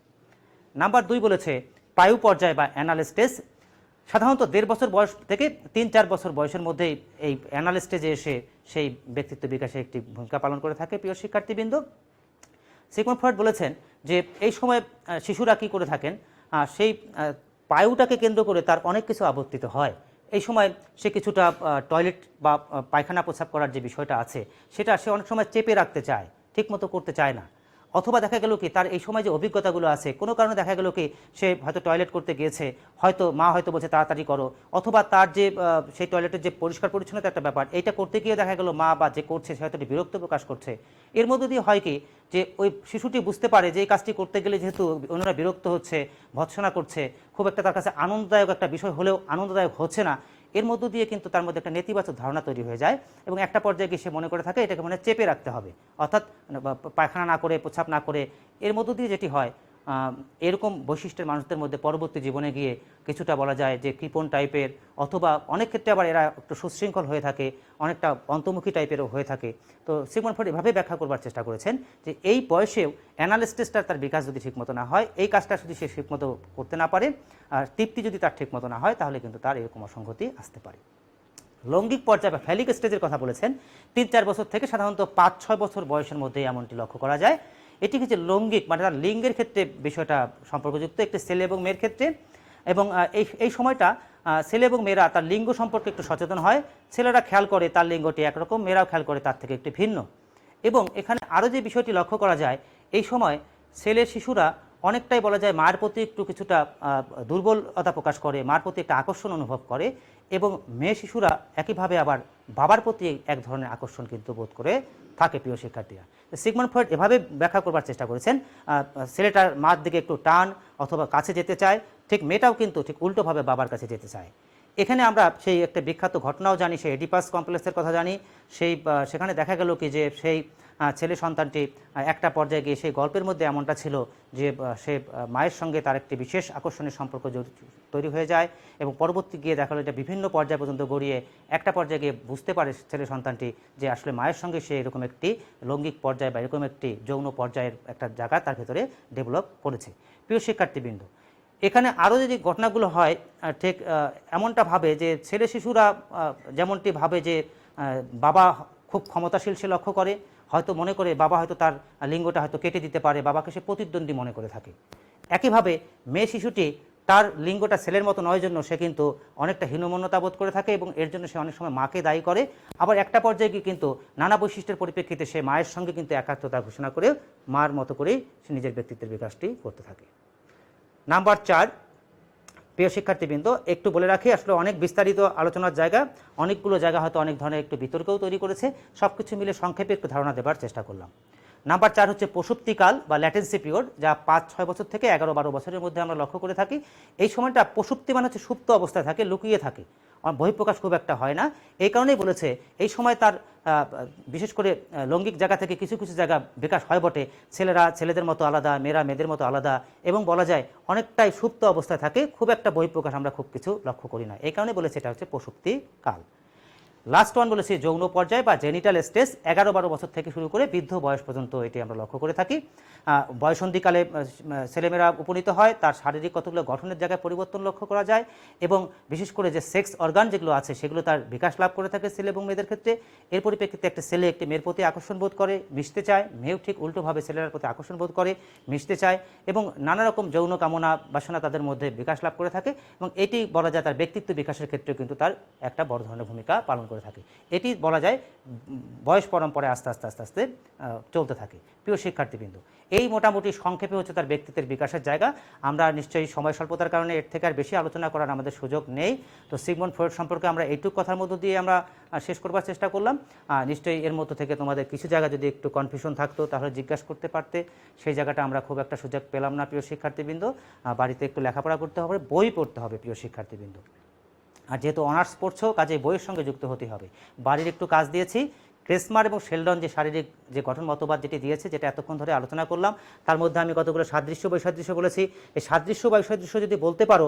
নাম্বার 2 বলেছে পায়ু পর্যায় বা অ্যানাল স্টেজ। সাধারণত 1.5 বছর বয়স থেকে 3-4 বছর বয়সের মধ্যেই এই অ্যানাল স্টেজে এসে সেই ব্যক্তিত্ব বিকাশে একটি ভূমিকা পালন করে থাকে। প্রিয় শিক্ষার্থীবৃন্দ, সিগমন্ড ফ্রয়েড বলেছেন যে এই সময় শিশুরা কী করে থাকেন, সেই পায়ুটাকে কেন্দ্র করে তার অনেক কিছু আবর্তিত হয়। এই সময় সে কিছুটা টয়লেট বা পায়খানা প্রস্রাব করার যে বিষয়টা আছে সেটা সে অনেক সময় চেপে রাখতে চায়, ঠিকমতো করতে চায় না। অথবা দেখা গেল কি তার এই সময় যে অভিজ্ঞতাগুলো আছে, কোনো কারণে দেখা গেল কি সে হয়তো টয়লেট করতে গিয়েছে, হয়তো মা হয়তো বলছে তাড়াতাড়ি করো, অথবা তার যে সেই টয়লেটের যে পরিষ্কার পরিচ্ছন্নতা একটা ব্যাপার, এইটা করতে গিয়ে দেখা গেল মা বা যে করছে সে হয়তো বিরক্ত প্রকাশ করছে। এর মধ্য দিয়ে হয় কি যে ওই শিশুটি বুঝতে পারে যে এই কাজটি করতে গেলে যেহেতু অন্যরা বিরক্ত হচ্ছে, ভৎসনা করছে, খুব একটা তার কাছে আনন্দদায়ক একটা বিষয় হলেও আনন্দদায়ক হচ্ছে না, এর মধ্য দিয়ে কিন্তু তার মধ্যে একটা নেতিবাচক ধারণা তৈরি হয়ে যায়, এবং একটা পর্যায়ে গিয়ে সে মনে করে থাকে এটাকে চেপে রাখতে হবে, অর্থাৎ পায়খানা না করে, প্রস্রাব না করে। এর মধ্য দিয়ে যেটি হয়, এরকম বৈশিষ্ট্যের মানুষদের মধ্যে পরবর্তী জীবনে গিয়ে কিছুটা বলা যায় যে কৃপণ টাইপের, অথবা অনেক ক্ষেত্রে আবার এরা একটু সুশৃঙ্খল হয়ে থাকে, অনেকটা অন্তর্মুখী টাইপেরও হয়ে থাকে। তো সিগমন্ড ফ্রয়েড এভাবে ব্যাখ্যা করবার চেষ্টা করেছেন যে এই বয়সেও অ্যানাল স্টেজটার তার বিকাশ যদি ঠিকমতো না হয়, এই কাজটা যদি সে ঠিকমতো করতে না পারে, আর তৃপ্তি যদি তার ঠিকমতো না হয়, তাহলে কিন্তু তার এরকম অসঙ্গতি আসতে পারে। লৈঙ্গিক পর্যায় বা ফ্যালিক স্টেজের কথা বলেছেন 3-4 বছর থেকে সাধারণত 5-6 বছর বয়সের মধ্যে এমনটি লক্ষ্য করা যায়। এটি হচ্ছে লৈঙ্গিক, মানে তার লিঙ্গের ক্ষেত্রে বিষয়টা সম্পর্কযুক্ত, একটি ছেলে এবং মেয়ের ক্ষেত্রে, এবং এই সময়টা ছেলে এবং মেয়েরা তার লিঙ্গ সম্পর্কে একটু সচেতন হয়। ছেলেরা খেয়াল করে তার লিঙ্গটি একরকম, মেয়েরাও খেয়াল করে তার থেকে একটু ভিন্ন। এবং এখানে আরও যে বিষয়টি লক্ষ্য করা যায়, এই সময় ছেলে শিশুরা অনেকটাই বলা যায় মায়ের প্রতি একটু কিছুটা দুর্বলতা প্রকাশ করে, মার প্রতি একটা আকর্ষণ অনুভব করে, এবং মেয়ে শিশুরা একইভাবে আবার বাবার প্রতি এক ধরনের আকর্ষণ কিন্তু বোধ করে থাকে। প্রিয় শিক্ষার্থীরা, সিগমন্ড ফ্রয়েড এভাবে ব্যাখ্যা করবার চেষ্টা করেছেন, ছেলেটার মার দিকে একটু টান অথবা কাছে যেতে চায়, ঠিক মেয়েটাও কিন্তু ঠিক উল্টোভাবে বাবার কাছে যেতে চায়। এখানে আমরা সেই একটা বিখ্যাত ঘটনাও জানি, সেই এডিপাস কমপ্লেক্সের কথা জানি। সেখানে দেখা গেল কি যে সেই ছেলে সন্তানটি একটা পর্যায়ে গিয়ে সেই গল্পের মধ্যে এমনটা ছিল যে সে মায়ের সঙ্গে তার একটি বিশেষ আকর্ষণের সম্পর্ক তৈরি হয়ে যায়, এবং পরবর্তী গিয়ে দেখা গেলো এটা বিভিন্ন পর্যায় পর্যন্ত গড়িয়ে একটা পর্যায়ে গিয়ে বুঝতে পারে ছেলে সন্তানটি যে আসলে মায়ের সঙ্গে সে এরকম একটি লৈঙ্গিক পর্যায়ে বা এরকম একটি যৌন পর্যায়ের একটা জায়গা তার ভেতরে ডেভেলপ করেছে। প্রিয় শিক্ষার্থীবৃন্দ, এখানে আরও যদি ঘটনাগুলো হয় ঠিক এমনটা ভাবে যে ছেলে শিশুরা যেমনটি ভাবে যে বাবা খুব ক্ষমতাশীল সে লক্ষ্য করে, হয়তো মনে করে বাবা হয়তো তার লিঙ্গটা হয়তো কেটে দিতে পারে, বাবাকে সে প্রতিদ্বন্দ্বী মনে করে থাকে। একইভাবে মেয়ে শিশুটি তার লিঙ্গটা ছেলের মতো নয় জন্য সে কিন্তু অনেকটা হীনমন্যতা বোধ করে থাকে, এবং এর জন্য সে অনেক সময় মাকে দায়ী করে। আবার একটা পর্যায়ে গিয়ে কিন্তু নানা বৈশিষ্ট্যের পরিপ্রেক্ষিতে সে মায়ের সঙ্গে কিন্তু একাত্মতা ঘোষণা করে মার মতো করেই সে নিজের ব্যক্তিত্বের বিকাশটি করতে থাকে। নাম্বার 4, প্রিয় শিক্ষার্থীবৃন্দ, একটু বলে রাখি, আসলে অনেক বিস্তারিত আলোচনার জায়গা, অনেকগুলো জায়গা হয়তো অনেক ধরনের একটু বিতর্কও তৈরি করেছে, সব কিছু মিলে সংক্ষেপে একটু ধারণা দেবার চেষ্টা করলাম। নাম্বার 4 হচ্ছে প্রসূতিকাল বা ল্যাটেন্সি পিরিয়ড, যা 5-6 বছর থেকে 11-12 বছরের মধ্যে আমরা লক্ষ্য করে থাকি। এই সময়টা প্রসূতি মানে হচ্ছে সুপ্ত অবস্থায় থাকে, লুকিয়ে থাকে, বহিঃপ্রকাশ খুব একটা হয় না। এই কারণেই বলেছে এই সময় তার বিশেষ করে লৈঙ্গিক জায়গা থেকে কিছু কিছু জায়গা বিকাশ হয় বটে, ছেলেরা ছেলেদের মতো আলাদা, মেয়েরা মেয়েদের মতো আলাদা, এবং বলা যায় অনেকটাই সুপ্ত অবস্থায় থাকে, খুব একটা বহিঃপ্রকাশ আমরা খুব কিছু লক্ষ্য করি না। এই কারণে বলেছে এটা হচ্ছে প্রসূতিকাল। লাস্ট ওয়ান বলেছি যৌন পর্যায় বা জেনিটাল স্টেজ, 11-12 বছর থেকে শুরু করে বৃদ্ধ বয়স পর্যন্ত এটি আমরা লক্ষ্য করে থাকি। বয়সন্ধিকালে ছেলেমেয়েরা উপনীত হয়, তার শারীরিক কতগুলো গঠনের জায়গায় পরিবর্তন লক্ষ্য করা যায়, এবং বিশেষ করে যে সেক্স অর্গান যেগুলো আছে সেগুলো তার বিকাশ লাভ করে থাকে ছেলে এবং মেয়েদের ক্ষেত্রে। এর পরিপ্রেক্ষিতে একটা ছেলে একটি মেয়ের প্রতি আকর্ষণ বোধ করে, মিশতে চায়, মেয়েও ঠিক উল্টোভাবে ছেলের প্রতি আকর্ষণ বোধ করে, মিশতে চায়, এবং নানা রকম যৌন কামনা বাসনা তাদের মধ্যে বিকাশ লাভ করে থাকে, এবং এটি বলা যায় তার ব্যক্তিত্ব বিকাশের ক্ষেত্রে কিন্তু তার একটা বড় ধরনের ভূমিকা পালন করে থাকে। এটি বলা যায় বয়স পরম্পরায় আস্তে আস্তে আস্তে আস্তে চলতে থাকে। প্রিয় শিক্ষার্থীবৃন্দ, এই মোটামুটি সংক্ষেপে হচ্ছে তার ব্যক্তিত্বের বিকাশের জায়গা। আমরা নিশ্চয়ই সময় স্বল্পতার কারণে এর থেকে আর বেশি আলোচনা করার আমাদের সুযোগ নেই। তো সিগমন্ড ফ্রয়েড সম্পর্কে আমরা এইটুকু কথার মধ্য দিয়ে আমরা শেষ করবার চেষ্টা করলাম। নিশ্চয়ই এর মধ্য থেকে তোমাদের কিছু জায়গা যদি একটু কনফিউশন থাকতো তাহলে জিজ্ঞাসা করতে পারতে, সেই জায়গাটা আমরা খুব একটা সুযোগ পেলাম না। প্রিয় শিক্ষার্থীবৃন্দ, বাড়িতে একটু লেখাপড়া করতে হবে, বই পড়তে হবে। প্রিয় শিক্ষার্থীবৃন্দ, আর যেহেতু অনার্স পড়ছো কাজে বইয়ের সঙ্গে যুক্ত হতে হবে। বাড়ির একটু কাজ দিয়েছি, ক্রেসমার এবং শেলডন যে শারীরিক যে গঠন মতবাদ যেটি দিয়েছে, যেটা এতক্ষণ ধরে আলোচনা করলাম, তার মধ্যে আমি কতগুলো সাদৃশ্য বৈসাদৃশ্য বলেছি। এই সাদৃশ্য বৈসাদৃশ্য যদি বলতে পারো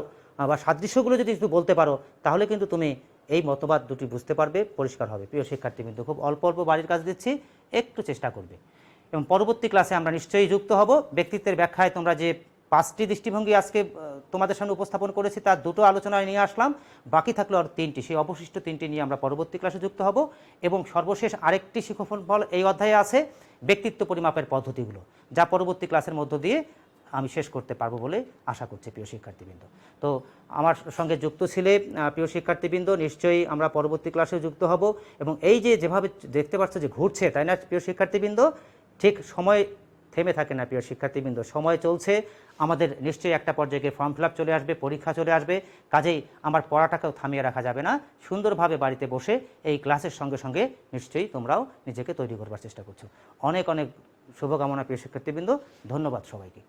বা সাদৃশ্যগুলো যদি একটু বলতে পারো, তাহলে কিন্তু তুমি এই মতবাদ দুটি বুঝতে পারবে, পরিষ্কার হবে। প্রিয় শিক্ষার্থীবৃন্দ, খুব অল্প অল্প বাড়ির কাজ দিচ্ছি, একটু চেষ্টা করবে। এবং পরবর্তী ক্লাসে আমরা নিশ্চয়ই যুক্ত হব। ব্যক্তিত্বের ব্যাখ্যায় তোমরা যে 5টি দৃষ্টিভঙ্গি আজকে তোমাদের সামনে উপস্থাপন করেছি, তার 2টো আলোচনায় নিয়ে আসলাম, বাকি থাকলো আর 3টি। সেই অবশিষ্ট 3টি নিয়ে আমরা পরবর্তী ক্লাসে যুক্ত হব। এবং সর্বশেষ আরেকটি শিক্ষাফল এই অধ্যায়ে আছে, ব্যক্তিত্ব পরিমাপের পদ্ধতিগুলো, যা পরবর্তী ক্লাসের মধ্য দিয়ে আমি শেষ করতে পারবো বলে আশা করছি। প্রিয় শিক্ষার্থীবৃন্দ, তো আমার সঙ্গে যুক্ত ছিলে প্রিয় শিক্ষার্থীবৃন্দ, নিশ্চয়ই আমরা পরবর্তী ক্লাসে যুক্ত হব। এবং এই যে যেভাবে দেখতে পাচ্ছ যে ঘুরছে, তাই না প্রিয় শিক্ষার্থীবৃন্দ? ঠিক সময় থেমে থাকে না প্রিয় শিক্ষার্থীবৃন্দ, সময় চলছে। আমাদের নিশ্চয়ই একটা পর্যায়ে ফর্ম ফিল আপ চলে আসবে, পরীক্ষা চলে আসবে, কাজেই আমার পড়াটাকেও থামিয়ে রাখা যাবে না। সুন্দরভাবে বাড়িতে বসে এই ক্লাসের সঙ্গে সঙ্গে নিশ্চয়ই তোমরাও নিজেকে তৈরি করবার চেষ্টা করছো। অনেক অনেক শুভকামনা প্রিয় শিক্ষার্থীবৃন্দ, ধন্যবাদ সবাইকে।